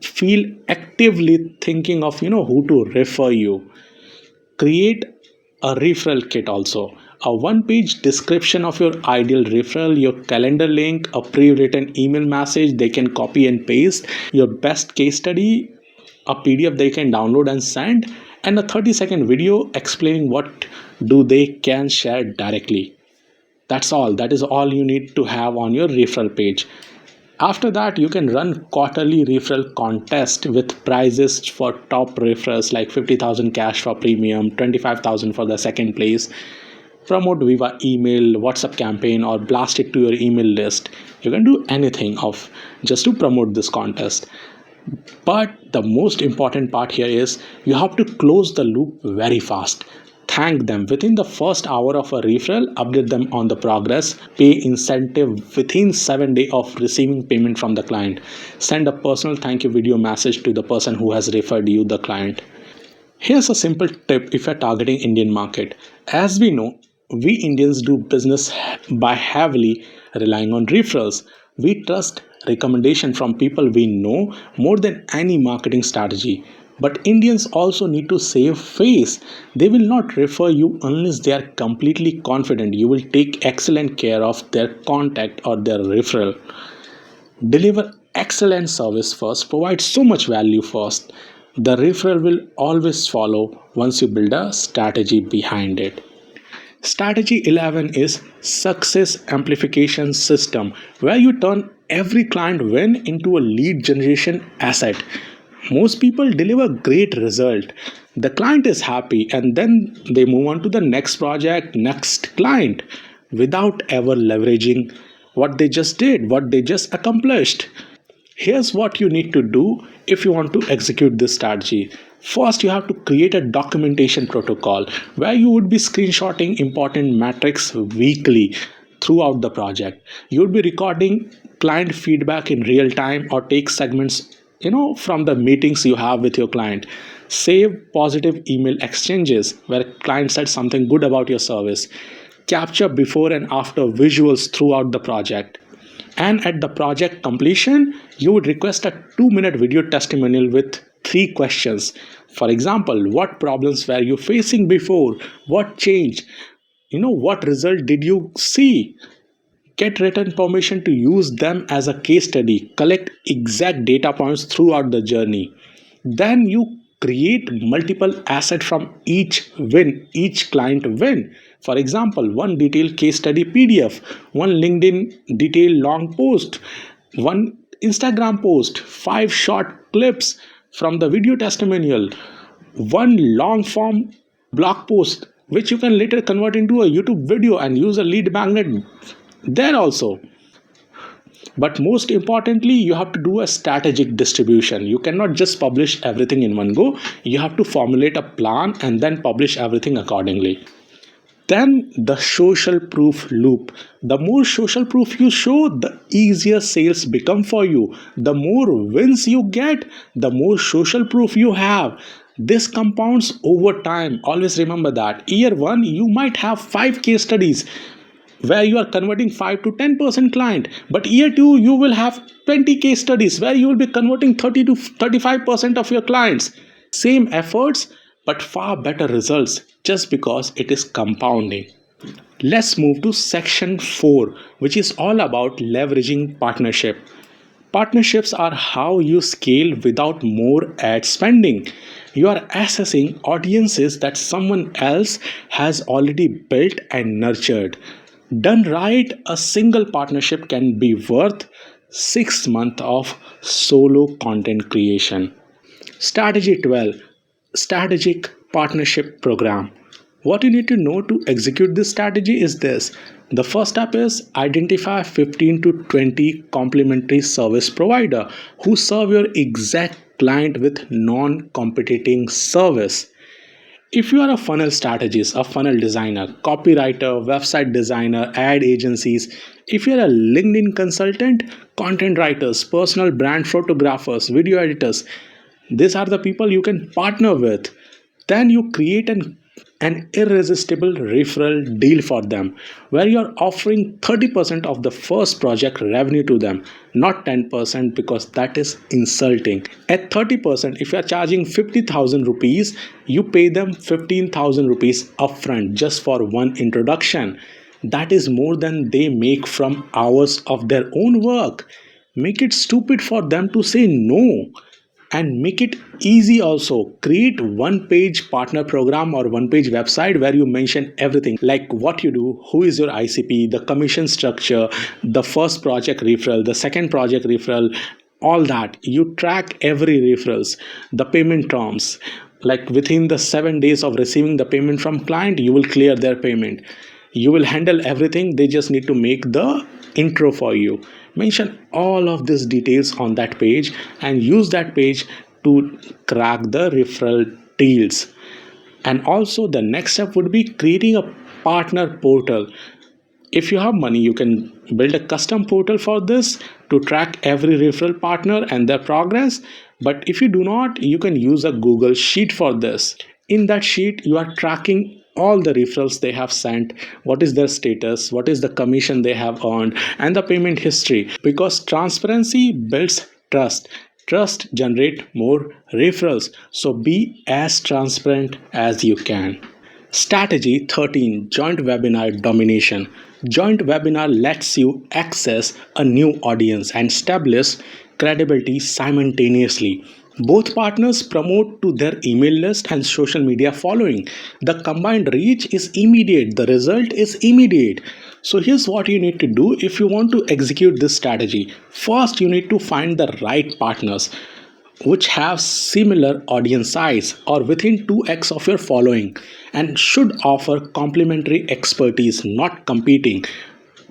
feel actively thinking of who to refer you. Create a referral kit also. A one-page description of your ideal referral, your calendar link, a pre-written email message they can copy and paste, your best case study, a PDF they can download and send, and a 30-second video explaining what do they can share directly. That's all. That is all you need to have on your referral page. After that, you can run quarterly referral contest with prizes for top referrals like 50,000 cash for premium, 25,000 for the second place. Promote via email, WhatsApp campaign, or blast it to your email list. You can do anything of just to promote this contest. But the most important part here is you have to close the loop very fast. Thank them within the first hour of a referral, update them on the progress, pay incentive within 7 days of receiving payment from the client. Send a personal thank you video message to the person who has referred you the client. Here's a simple tip if you're targeting Indian market. As we know, we Indians do business by heavily relying on referrals. We trust recommendation from people we know more than any marketing strategy. But Indians also need to save face. They will not refer you unless they are completely confident you will take excellent care of their contact or their referral. Deliver excellent service first, provide so much value first. The referral will always follow once you build a strategy behind it. Strategy 11 is success amplification system, where you turn every client win into a lead generation asset. Most people deliver great result. The client is happy and then they move on to the next project, next client without ever leveraging what they just did, what they just accomplished. Here's what you need to do if you want to execute this strategy. First, you have to create a documentation protocol where you would be screenshotting important metrics weekly throughout the project. You would be recording client feedback in real time or take segments from the meetings you have with your client. Save positive email exchanges where client said something good about your service. Capture before and after visuals throughout the project. And at the project completion, you would request a 2-minute video testimonial with 3 questions. For example, what problems were you facing before? What changed? What result did you see? Get written permission to use them as a case study. Collect exact data points throughout the journey. Then you create multiple assets from each win, each client win. For example, one detailed case study PDF, one LinkedIn detailed long post, one Instagram post, 5 short clips from the video testimonial, one long form blog post, which you can later convert into a YouTube video and use a lead magnet there also. But most importantly, you have to do a strategic distribution. You cannot just publish everything in one go. You have to formulate a plan and then publish everything accordingly. Then the social proof loop. The more social proof you show, the easier sales become for you. The more wins you get, the more social proof you have. This compounds over time. Always remember that. Year 1, you might have 5 case studies where you are converting 5 to 10% client. But year 2, you will have 20 case studies where you will be converting 30 to 35% of your clients. Same efforts, but far better results just because it is compounding. Let's move to section 4, which is all about leveraging partnership. Partnerships are how you scale without more ad spending. You are accessing audiences that someone else has already built and nurtured. Done right, a single partnership can be worth 6 months of solo content creation. Strategy 12, Strategic Partnership Program. What you need to know to execute this strategy is this. The first step is identify 15 to 20 complementary service provider who serve your exact client with non-competing service. If you are a funnel strategist, a funnel designer, copywriter, website designer, ad agencies, if you are a LinkedIn consultant, content writers, personal brand photographers, video editors, these are the people you can partner with. Then you create an irresistible referral deal for them where you're offering 30% of the first project revenue to them, not 10% because that is insulting. At 30%, if you're charging 50,000 rupees, you pay them 15,000 rupees upfront just for one introduction. That is more than they make from hours of their own work. Make it stupid for them to say no, and make it easy. Also create one page partner program or one page website where you mention everything like what you do, who is your ICP, the commission structure, the first project referral, the second project referral, all that. You track every referrals, the payment terms, like within the 7 days of receiving the payment from client you will clear their payment. You will handle everything, they just need to make the intro for you. Mention all of these details on that page and use that page to crack the referral deals. And also the next step would be creating a partner portal. If you have money, you can build a custom portal for this to track every referral partner and their progress. But if you do not, you can use a Google Sheet for this. In that sheet, you are tracking all the referrals they have sent, what is their status, what is the commission they have earned, and the payment history. Because transparency builds trust. Trust generate more referrals. So be as transparent as you can. Strategy 13, Joint Webinar Domination. Joint webinar lets you access a new audience and establish credibility simultaneously. Both partners promote to their email list and social media following. The combined reach is immediate, the result is immediate. So here's what you need to do if you want to execute this strategy. First, you need to find the right partners which have similar audience size or within 2x of your following and should offer complementary expertise, not competing.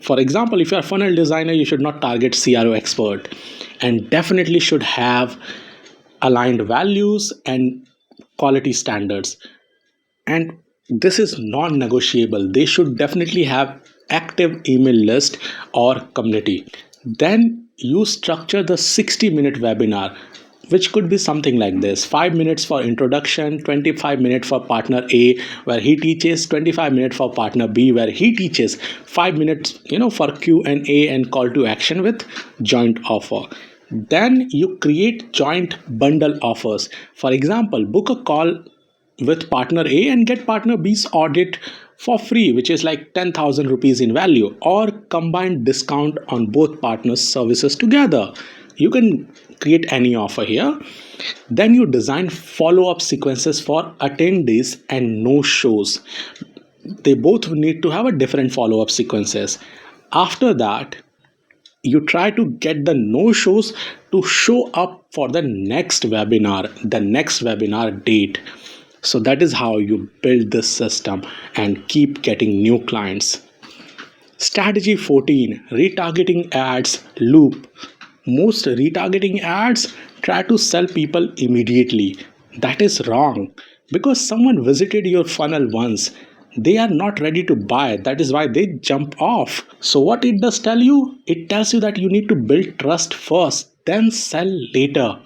For example, if you're a funnel designer, you should not target CRO expert, and definitely should have aligned values and quality standards. And this is non-negotiable. They should definitely have active email list or community. Then you structure the 60-minute webinar, which could be something like this: 5 minutes for introduction, 25 minutes for partner A where he teaches, 25 minutes for partner B where he teaches, 5 minutes for Q&A and call to action with joint offer. Then you create joint bundle offers. For example, book a call with partner A and get partner B's audit for free, which is like 10,000 rupees in value, or combined discount on both partners' services together. You can create any offer here. Then you design follow-up sequences for attendees and no shows. They both need to have a different follow-up sequences. After that, you try to get the no shows to show up for the next webinar date. So that is how you build this system and keep getting new clients. Strategy 14, retargeting ads loop. Most retargeting ads try to sell people immediately. That is wrong, because someone visited your funnel once. They are not ready to buy. That is why they jump off. So what it does tell you? It tells you that you need to build trust first, then sell later.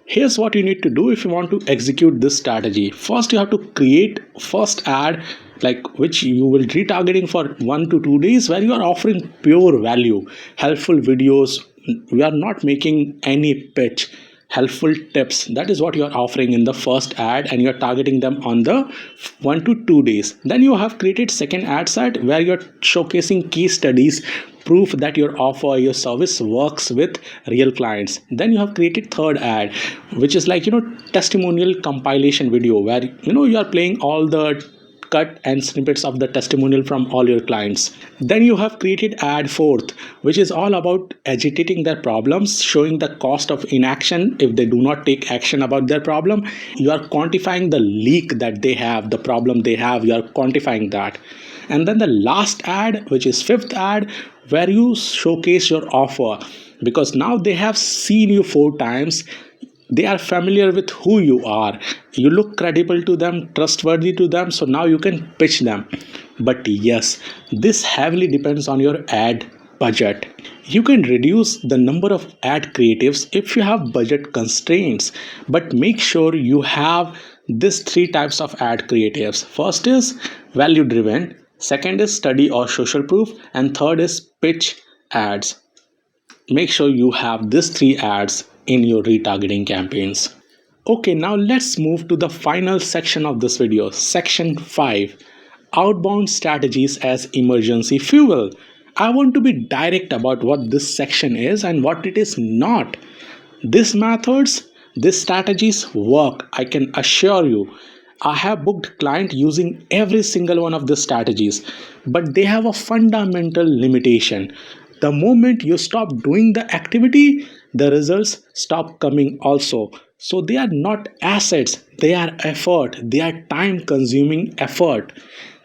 Here's what you need to do if you want to execute this strategy. First, you have to create first ad, like which you will retargeting for 1 to 2 days, where you are offering pure value, helpful videos. We are not making any pitch. Helpful tips. That is what you are offering in the first ad, and you are targeting them on the 1 to 2 days. Then you have created second ad set where you are showcasing case studies, proof that your offer, your service works with real clients. Then you have created third ad, which is like testimonial compilation video where you are playing all the cut and snippets of the testimonial from all your clients. Then you have created ad fourth, which is all about agitating their problems, showing the cost of inaction if they do not take action about their problem. You are quantifying the leak that they have, the problem they have, you are quantifying that. And then the last ad, which is fifth ad, where you showcase your offer, because now they have seen you 4 times. They are familiar with who you are. You look credible to them, trustworthy to them, so now you can pitch them. But yes, this heavily depends on your ad budget. You can reduce the number of ad creatives if you have budget constraints, but make sure you have these 3 types of ad creatives. First is value driven, second is study or social proof, and third is pitch ads. Make sure you have these 3 ads in your retargeting campaigns. Okay, now let's move to the final section of this video, section 5, outbound strategies as emergency fuel. I want to be direct about what this section is and what it is not. These methods, these strategies work, I can assure you. I have booked client using every single one of the strategies, but they have a fundamental limitation. The moment you stop doing the activity, the results stop coming also. So they are not assets, they are effort, they are time consuming effort.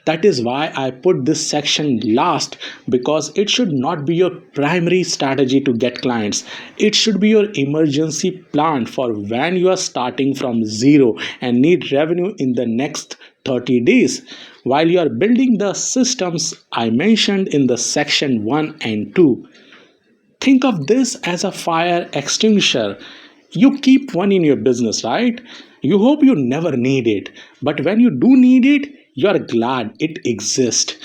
That is why I put this section last, because it should not be your primary strategy to get clients. It should be your emergency plan for when you are starting from zero and need revenue in the next 30 days. While you are building the systems I mentioned in the section 1 and 2. Think of this as a fire extinguisher. You keep one in your business, right? You hope you never need it, but when you do need it, you are glad it exists.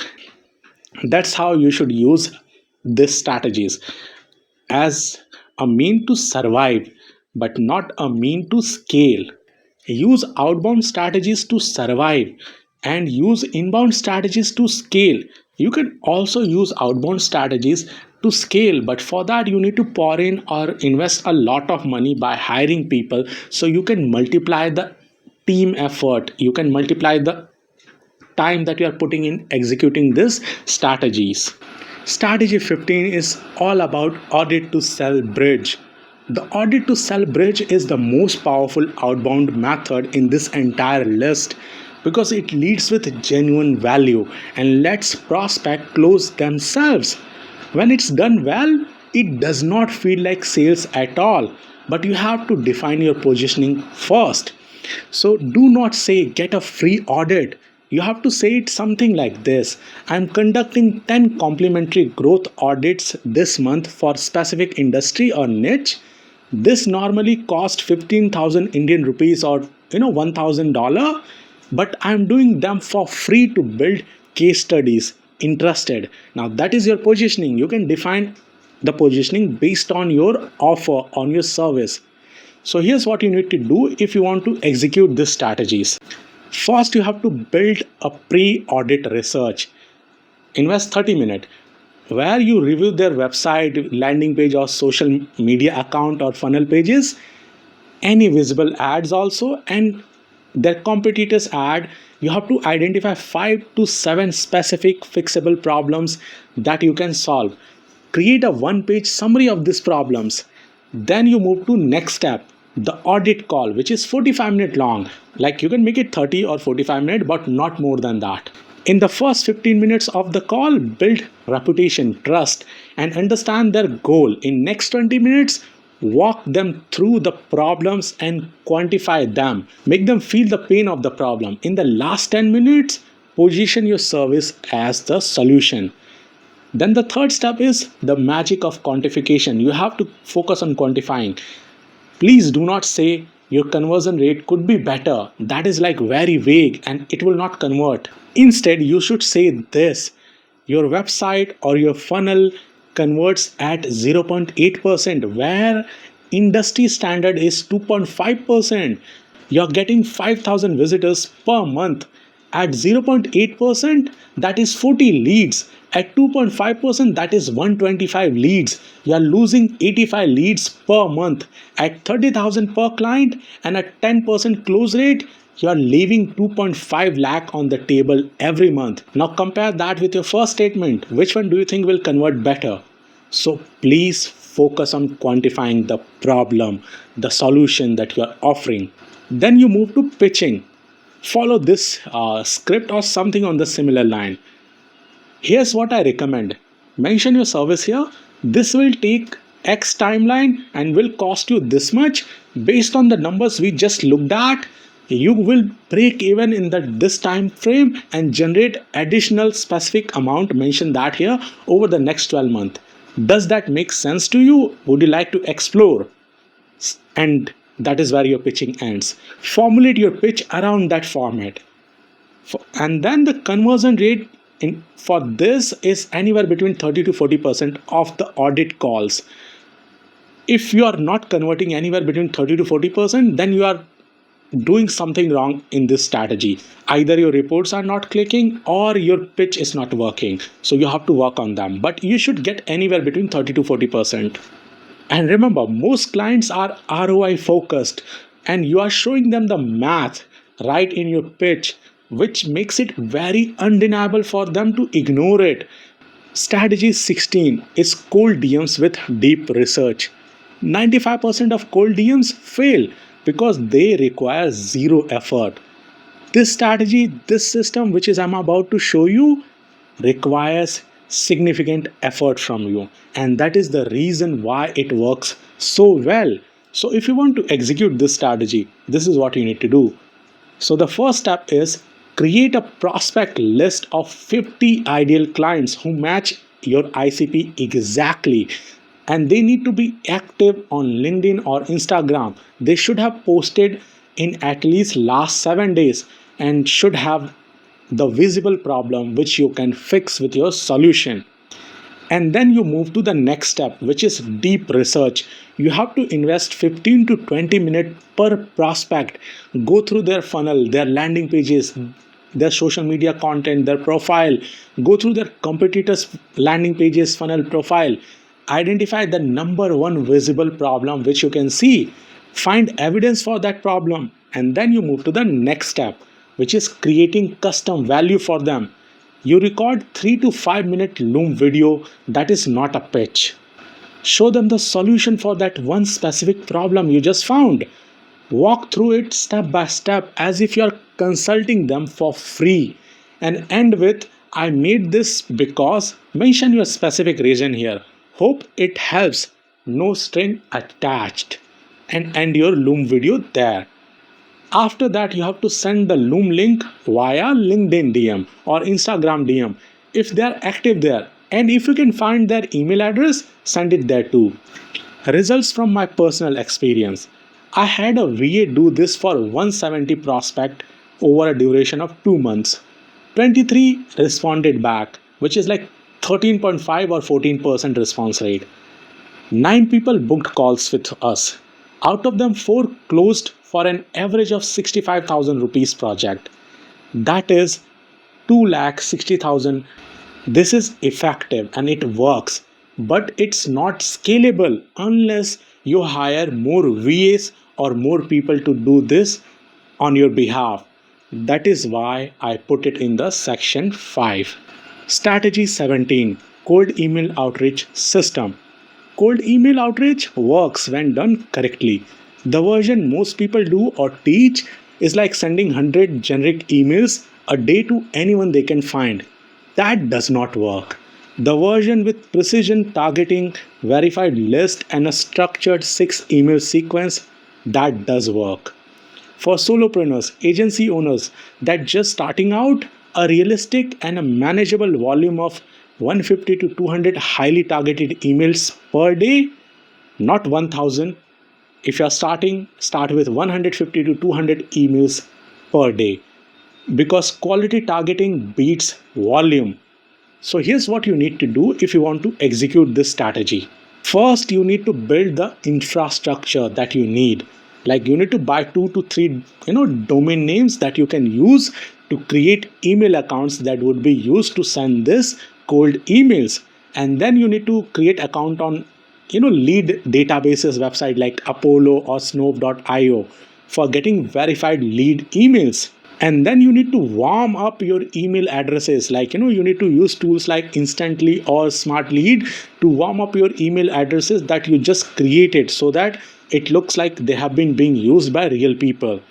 That's how you should use these strategies, as a mean to survive, but not a mean to scale. Use outbound strategies to survive and use inbound strategies to scale. You can also use outbound strategies to scale, but for that you need to pour in or invest a lot of money by hiring people, so you can multiply the team effort, you can multiply the time that you are putting in executing these strategies. Strategy 15 is all about audit to sell bridge. The audit to sell bridge is the most powerful outbound method in this entire list, because it leads with genuine value and lets prospect close themselves. When it's done well, it does not feel like sales at all, but you have to define your positioning first. So do not say get a free audit. You have to say it something like this: I'm conducting 10 complimentary growth audits this month for specific industry or niche. This normally cost 15,000 Indian rupees or $1,000, but I'm doing them for free to build case studies. Interested? Now that is your positioning. You can define the positioning based on your offer, on your service. So here's what you need to do if you want to execute these strategies. First, you have to build a pre-audit research. Invest 30 minutes where you review their website, landing page or social media account or funnel pages, any visible ads also, and their competitors' ad. You have to identify 5 to 7 specific fixable problems that you can solve. Create a one-page summary of these problems. Then you move to next step, the audit call, which is 45 minutes long. Like you can make it 30 or 45 minutes, but not more than that. In the first 15 minutes of the call, build reputation, trust, and understand their goal. In next 20 minutes, walk them through the problems and quantify them. Make them feel the pain of the problem. In the last 10 minutes, position your service as the solution. Then the third step is the magic of quantification. You have to focus on quantifying. Please do not say your conversion rate could be better. That is like very vague and it will not convert. Instead, you should say this: your website or your funnel converts at 0.8%, where industry standard is 2.5%. You're getting 5,000 visitors per month. At 0.8%, that is 40 leads. At 2.5%, that is 125 leads. You are losing 85 leads per month. At 30,000 per client and at 10% close rate, you are leaving 2.5 lakh on the table every month. Now compare that with your first statement. Which one do you think will convert better? So please focus on quantifying the problem, the solution that you are offering. Then you move to pitching. Follow this script or something on the similar line. Here's what I recommend. Mention your service here. This will take X timeline and will cost you this much. Based on the numbers we just looked at, you will break even in this time frame and generate additional specific amount. Mention that here over the next 12 months. Does that make sense to you? Would you like to explore? And that is where your pitching ends. Formulate your pitch around that format. And then the conversion rate for this is anywhere between 30 to 40% of the audit calls. If you are not converting anywhere between 30 to 40%, then you are doing something wrong in this strategy. Either your reports are not clicking or your pitch is not working. So you have to work on them. But you should get anywhere between 30 to 40%. And remember, most clients are ROI focused and you are showing them the math right in your pitch, which makes it very undeniable for them to ignore it. Strategy 16 is cold DMs with deep research. 95% of cold DMs fail because they require zero effort. This strategy, this system which I'm about to show you, requires significant effort from you, and that is the reason why it works so well. So if you want to execute this strategy, this is what you need to do. So the first step is create a prospect list of 50 ideal clients who match your ICP exactly. And they need to be active on LinkedIn or Instagram. They should have posted in at least last 7 days and should have the visible problem which you can fix with your solution. And then you move to the next step, which is deep research. You have to invest 15 to 20 minutes per prospect. Go through their funnel, their landing pages, their social media content, their profile. Go through their competitors' landing pages, funnel, profile. Identify the number one visible problem which you can see. Find evidence for that problem. And then you move to the next step, which is creating custom value for them. You record 3 to 5 minute Loom video that is not a pitch. Show them the solution for that one specific problem you just found. Walk through it step by step as if you are consulting them for free. And end with, I made this because, mention your specific reason here. Hope it helps. No string attached. And end your Loom video there. After that, you have to send the Loom link via LinkedIn DM or Instagram DM if they are active there. And if you can find their email address, send it there too. Results from my personal experience. I had a VA do this for 170 prospect over a duration of 2 months. 23 responded back, which is like 13.5 or 14% response rate. 9 people booked calls with us. Out of them, 4 closed for an average of 65,000 rupees project. That is 2,60,000. This is effective and it works, but it's not scalable unless you hire more VAs or more people to do this on your behalf. That is why I put it in the section 5. Strategy 17, cold email outreach system. Cold email outreach works when done correctly. The version most people do or teach is like sending 100 generic emails a day to anyone they can find. That does not work. The version with precision targeting, verified list and a structured 6 email sequence, that does work. For solopreneurs, agency owners that just starting out, a realistic and a manageable volume of 150 to 200 highly targeted emails per day, not 1000. If you are starting, start with 150 to 200 emails per day because quality targeting beats volume. So here's what you need to do if you want to execute this strategy. First, you need to build the infrastructure that you need. Like you need to buy 2 to 3 domain names that you can use to create email accounts that would be used to send this cold emails. And then you need to create account on lead databases website like Apollo or Snove.io. for getting verified lead emails. And then you need to warm up your email addresses, like you need to use tools like Instantly or Smart Lead to warm up your email addresses that you just created, so that it looks like they have been being used by real people.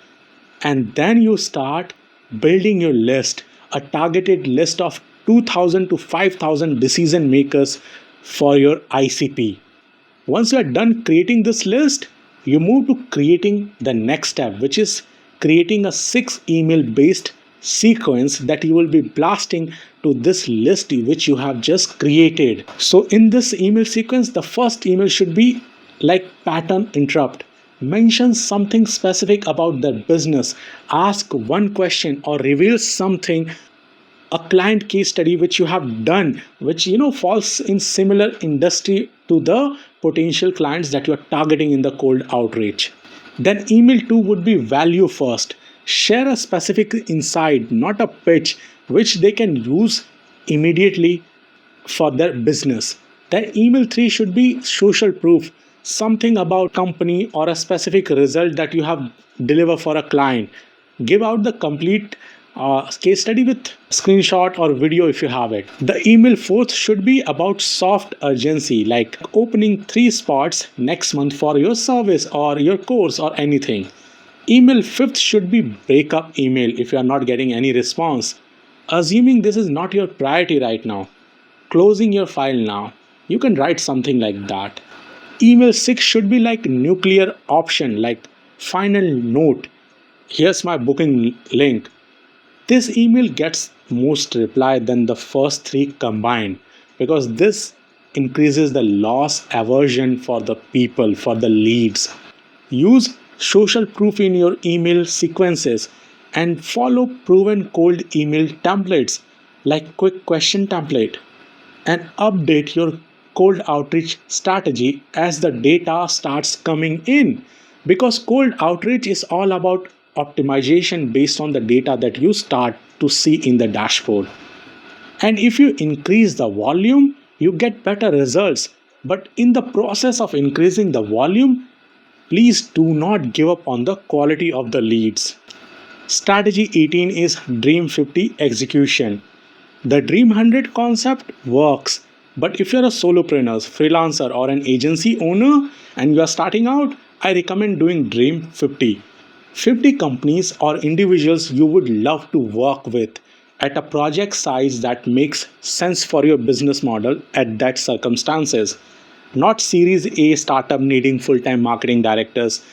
And then you start building your list, a targeted list of 2000 to 5000 decision makers for your ICP. Once you are done creating this list, you move to creating the next step, which is creating a 6 email based sequence that you will be blasting to this list which you have just created. So in this email sequence, the first email should be like pattern interrupt. Mention something specific about their business, ask one question or reveal something, a client case study which you have done, which falls in similar industry to the potential clients that you are targeting in the cold outreach. Then email 2 would be value first. Share a specific insight, not a pitch, which they can use immediately for their business. Then email 3 should be social proof, something about company or a specific result that you have delivered for a client. Give out the complete case study with screenshot or video if you have it. The email 4th should be about soft urgency, like opening 3 spots next month for your service or your course or anything. Email 5th should be breakup email if you are not getting any response, assuming this is not your priority right now, closing your file now. You can write something like that. Email 6 should be like nuclear option, like final note, here's my booking link. This email gets most reply than the first 3 combined, because this increases the loss aversion for the people, for the leads. Use social proof in your email sequences and follow proven cold email templates like quick question template, and update your cold outreach strategy as the data starts coming in, because cold outreach is all about optimization based on the data that you start to see in the dashboard. And if you increase the volume, you get better results. But in the process of increasing the volume, please do not give up on the quality of the leads. Strategy 18 is Dream 50 execution. The Dream 100 concept works, but if you're a solopreneur, freelancer, or an agency owner and you are starting out, I recommend doing Dream 50. 50 companies or individuals you would love to work with at a project size that makes sense for your business model at that circumstances. Not Series A startup needing full-time marketing directors.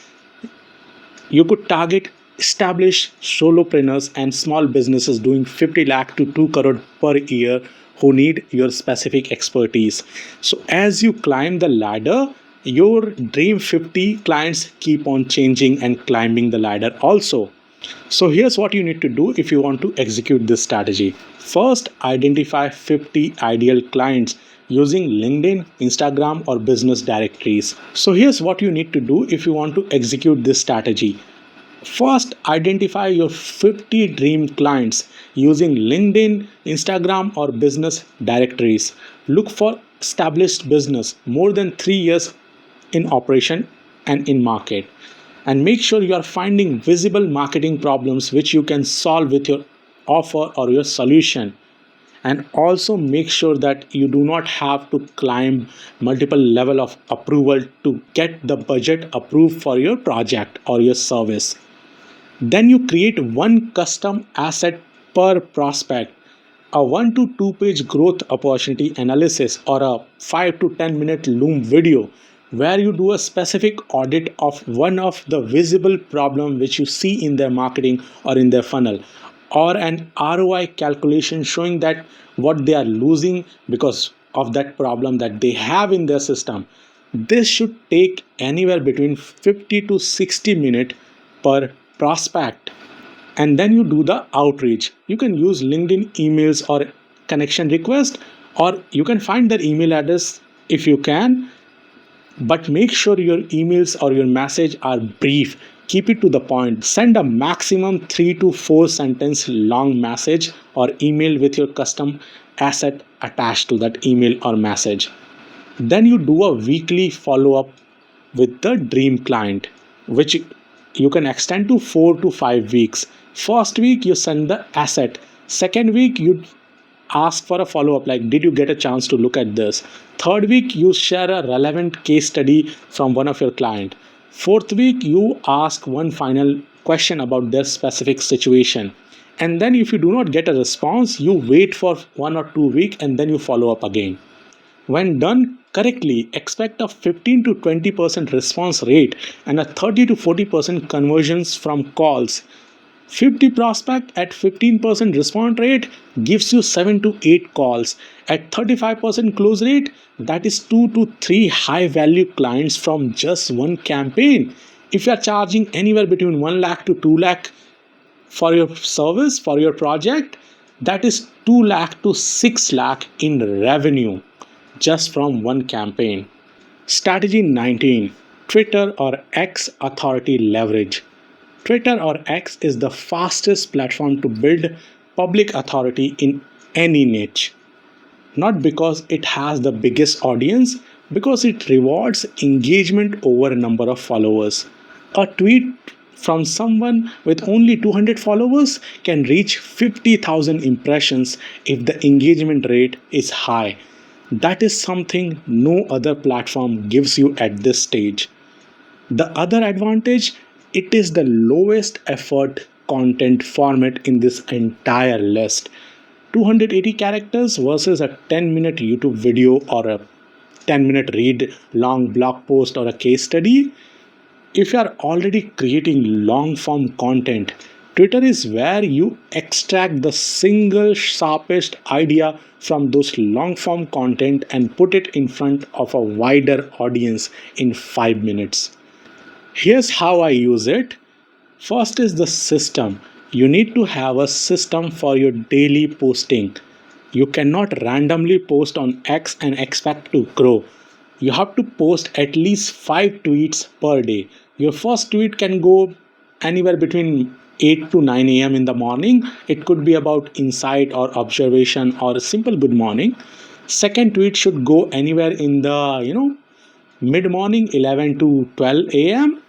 You could target established solopreneurs and small businesses doing 50 lakh to 2 crore per year who need your specific expertise. So as you climb the ladder, your Dream 50 clients keep on changing and climbing the ladder also. So here's what you need to do if you want to execute this strategy. First, identify 50 ideal clients using LinkedIn, Instagram, or business directories. So here's what you need to do if you want to execute this strategy. First, identify your 50 dream clients using LinkedIn, Instagram, or business directories. Look for established business more than 3 years in operation and in market, and make sure you are finding visible marketing problems which you can solve with your offer or your solution. And also make sure that you do not have to climb multiple level of approval to get the budget approved for your project or your service. Then you create one custom asset per prospect, a 1 to 2 page growth opportunity analysis, or a 5 to 10 minute Loom video where you do a specific audit of one of the visible problem which you see in their marketing or in their funnel, or an ROI calculation showing that what they are losing because of that problem that they have in their system. This should take anywhere between 50 to 60 minutes per prospect. And then you do the outreach. You can use LinkedIn emails or connection request, or you can find their email address if you can. But make sure your emails or your message are brief. Keep it to the point. Send a maximum 3 to 4 sentence long message or email with your custom asset attached to that email or message. Then you do a weekly follow-up with the dream client, which you can extend to 4 to 5 weeks. First week you send the asset. Second week you ask for a follow up, like, did you get a chance to look at this? Third week you share a relevant case study from one of your client. Fourth week you ask one final question about their specific situation. And then if you do not get a response, you wait for 1 or 2 weeks and then you follow up again. When done correctly, expect a 15 to 20% response rate and a 30 to 40% conversions from calls. 50 prospect at 15% response rate gives you 7 to 8 calls. At 35% close rate, that is 2 to 3 high value clients from just one campaign. If you are charging anywhere between 1 lakh to 2 lakh for your service, for your project, that is 2 lakh to 6 lakh in revenue just from one campaign. Strategy 19. Twitter or X authority leverage. Twitter or X is the fastest platform to build public authority in any niche. Not because it has the biggest audience, because it rewards engagement over a number of followers. A tweet from someone with only 200 followers can reach 50,000 impressions if the engagement rate is high. That is something no other platform gives you at this stage. The other advantage, it is the lowest effort content format in this entire list. 280 characters versus a 10-minute YouTube video or a 10-minute read long blog post or a case study. If you are already creating long form content, Twitter is where you extract the single sharpest idea from those long form content and put it in front of a wider audience in 5 minutes. Here's how I use it. First is the system. You need to have a system for your daily posting. You cannot randomly post on X and expect to grow. You have to post at least 5 tweets per day. Your first tweet can go anywhere between 8 to 9 a.m. in the morning. It could be about insight or observation or a simple good morning. Second tweet should go anywhere in the mid morning, 11 to 12 a.m.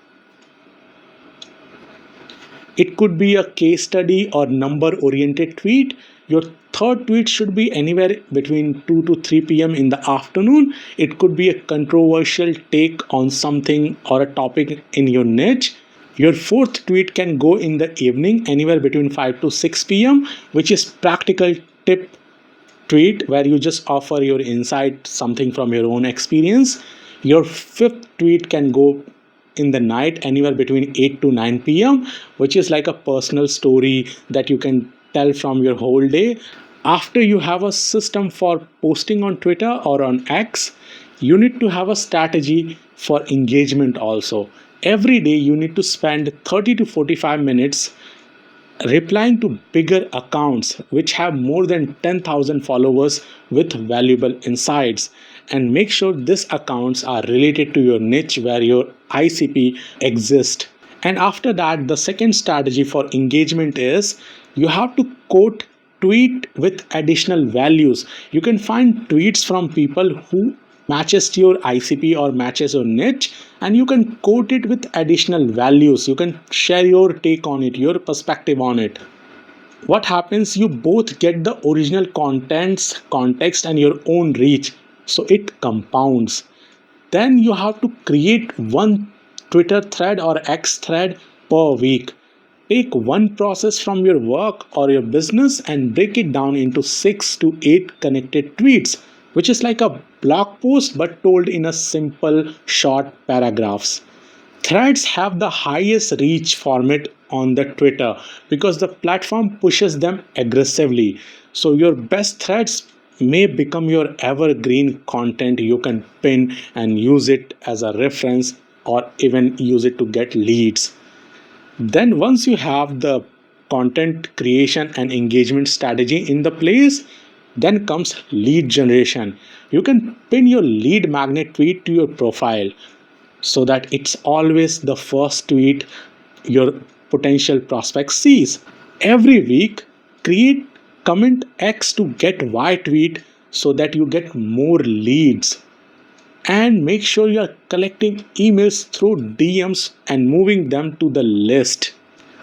It could be a case study or number oriented tweet. Your third tweet should be anywhere between 2 to 3 p.m. in the afternoon. It could be a controversial take on something or a topic in your niche. Your fourth tweet can go in the evening, anywhere between 5 to 6 p.m., which is practical tip tweet where you just offer your insight, something from your own experience. Your fifth tweet can go in the night, anywhere between 8 to 9 p.m., which is like a personal story that you can tell from your whole day. After you have a system for posting on Twitter or on X, you need to have a strategy for engagement also. Every day you need to spend 30 to 45 minutes replying to bigger accounts which have more than 10,000 followers with valuable insights, and make sure these accounts are related to your niche where your ICP exists. And after that, the second strategy for engagement is you have to quote tweet with additional values. You can find tweets from people who matches to your ICP or matches your niche, and you can quote it with additional values. You can share your take on it, your perspective on it. What happens? You both get the original context and your own reach, so it compounds. Then you have to create one Twitter thread or X thread per week. Take one process from your work or your business and break it down into 6 to 8 connected tweets, which is like a blog post but told in a simple short paragraphs. Threads have the highest reach format on the Twitter because the platform pushes them aggressively. So your best threads may become your evergreen content. You can pin and use it as a reference or even use it to get leads. Then once you have the content creation and engagement strategy in the place, then comes lead generation. You can pin your lead magnet tweet to your profile so that it's always the first tweet your potential prospect sees. Every week, create comment X to get Y tweet so that you get more leads. And make sure you are collecting emails through DMs and moving them to the list.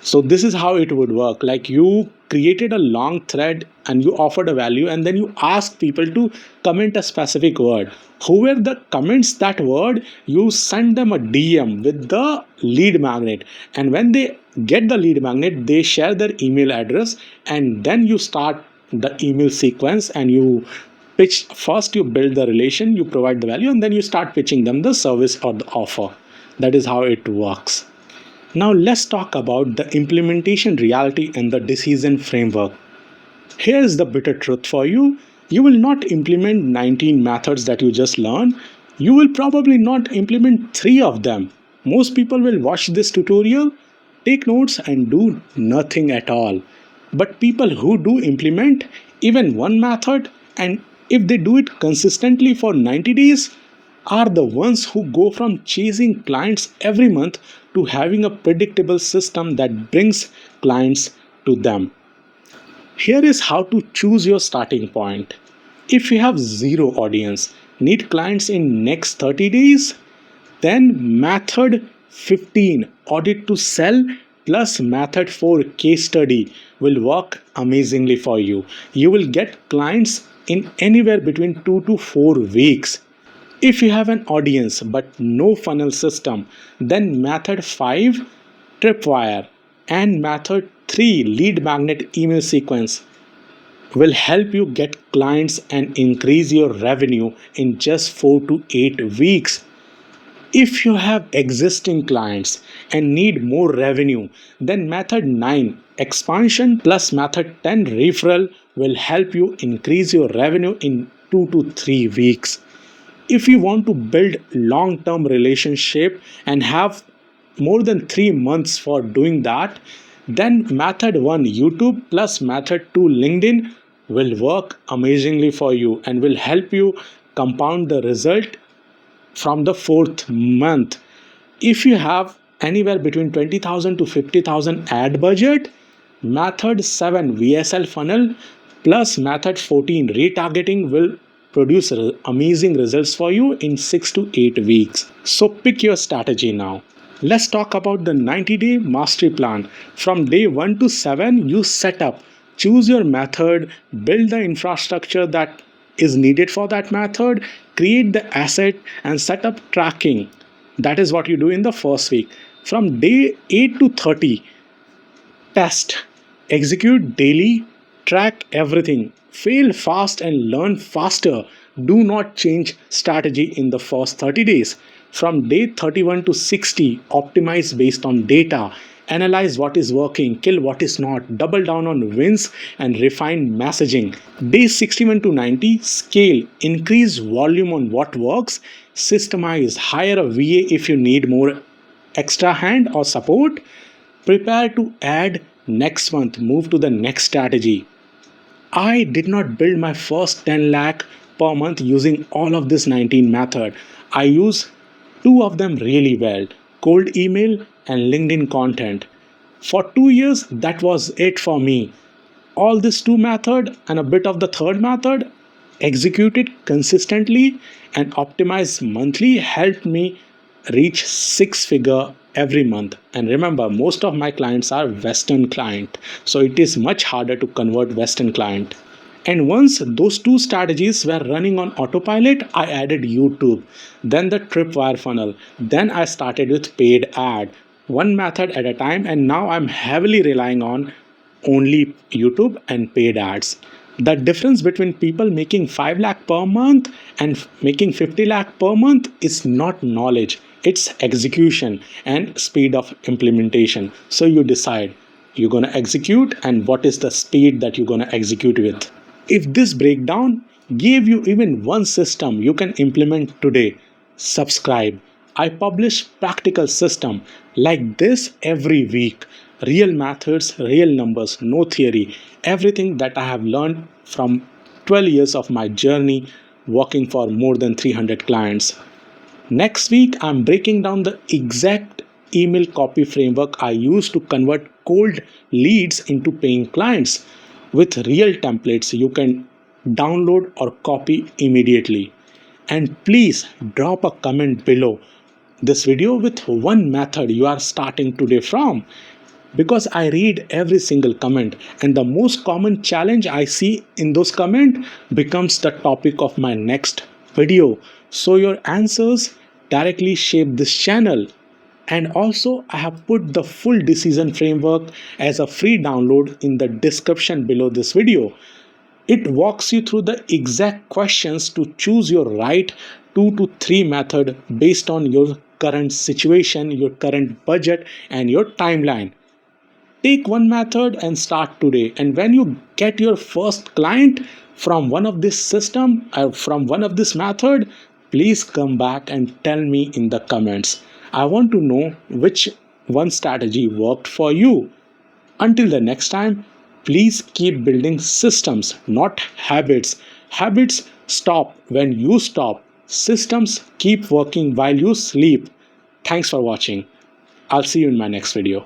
So this is how it would work. Like you created a long thread and you offered a value, and then you ask people to comment a specific word. Whoever the comments that word, you send them a DM with the lead magnet. And when they get the lead magnet, they share their email address, and then you start the email sequence and you pitch. First you build the relation, you provide the value, and then you start pitching them the service or the offer. That is how it works. Now let's talk about the implementation reality and the decision framework. Here's the bitter truth for you. You will not implement 19 methods that you just learned. You will probably not implement 3 of them. Most people will watch this tutorial, take notes and do nothing at all. But people who do implement even one method, and if they do it consistently for 90 days, are the ones who go from chasing clients every month to having a predictable system that brings clients to them. Here is how to choose your starting point. If you have zero audience, need clients in next 30 days, then method 15, audit to sell, plus method 4, case study, will work amazingly for you. You will get clients in anywhere between 2 to 4 weeks. If you have an audience but no funnel system, then method 5, tripwire, and method 3, lead magnet email sequence, will help you get clients and increase your revenue in just 4 to 8 weeks. If you have existing clients and need more revenue, then method 9, expansion, plus method 10, referral, will help you increase your revenue in 2 to 3 weeks. If you want to build long-term relationship and have more than 3 months for doing that, then method 1, YouTube, plus method 2, LinkedIn, will work amazingly for you and will help you compound the result from the 4th month. If you have anywhere between 20,000 to 50,000 ad budget, method 7, VSL funnel, plus method 14, retargeting, will produce amazing results for you in 6 to 8 weeks. So pick your strategy now. Let's talk about the 90-day mastery plan. From day 1 to 7, you set up, choose your method, build the infrastructure that is needed for that method, create the asset, and set up tracking. That is what you do in the first week. From day 8 to 30, test, execute daily, track everything, fail fast and learn faster. Do not change strategy in the first 30 days. From day 31 to 60, optimize based on data. Analyze what is working, kill what is not, double down on wins, and refine messaging. Day 61 to 90, scale, increase volume on what works, systemize, hire a VA if you need more extra hand or support, prepare to add next month, move to the next strategy. I did not build my first 10 lakh per month using all of this 19 method. I use 2 of them really well, cold email and LinkedIn content. For 2 years, that was it for me. All this 2 method and a bit of the third method executed consistently and optimized monthly helped me reach 6-figure every month. And remember, most of my clients are Western client, so it is much harder to convert Western client. And once those 2 strategies were running on autopilot, I added YouTube, then the tripwire funnel, then I started with paid ad, one method at a time, and now I'm heavily relying on only YouTube and paid ads. The difference between people making 5 lakh per month and making 50 lakh per month is not knowledge, it's execution and speed of implementation. So you decide you're going to execute and what is the speed that you're going to execute with. If this breakdown gave you even one system you can implement today, subscribe. I publish practical system like this every week. Real methods, real numbers, no theory. Everything that I have learned from 12 years of my journey working for more than 300 clients. Next week, I'm breaking down the exact email copy framework I use to convert cold leads into paying clients with real templates you can download or copy immediately. And please drop a comment below this video with one method you are starting today from, because I read every single comment and the most common challenge I see in those comments becomes the topic of my next video. So your answers directly shape this channel. And also, I have put the full decision framework as a free download in the description below this video. It walks you through the exact questions to choose your right 2 to 3 method based on your current situation, your current budget, and your timeline. Take one method and start today. And when you get your first client from one of this system or from one of this method, please come back and tell me in the comments. I want to know which one strategy worked for you. Until the next time, please keep building systems, not habits. Habits stop when you stop. Systems keep working while you sleep. Thanks for watching. I'll see you in my next video.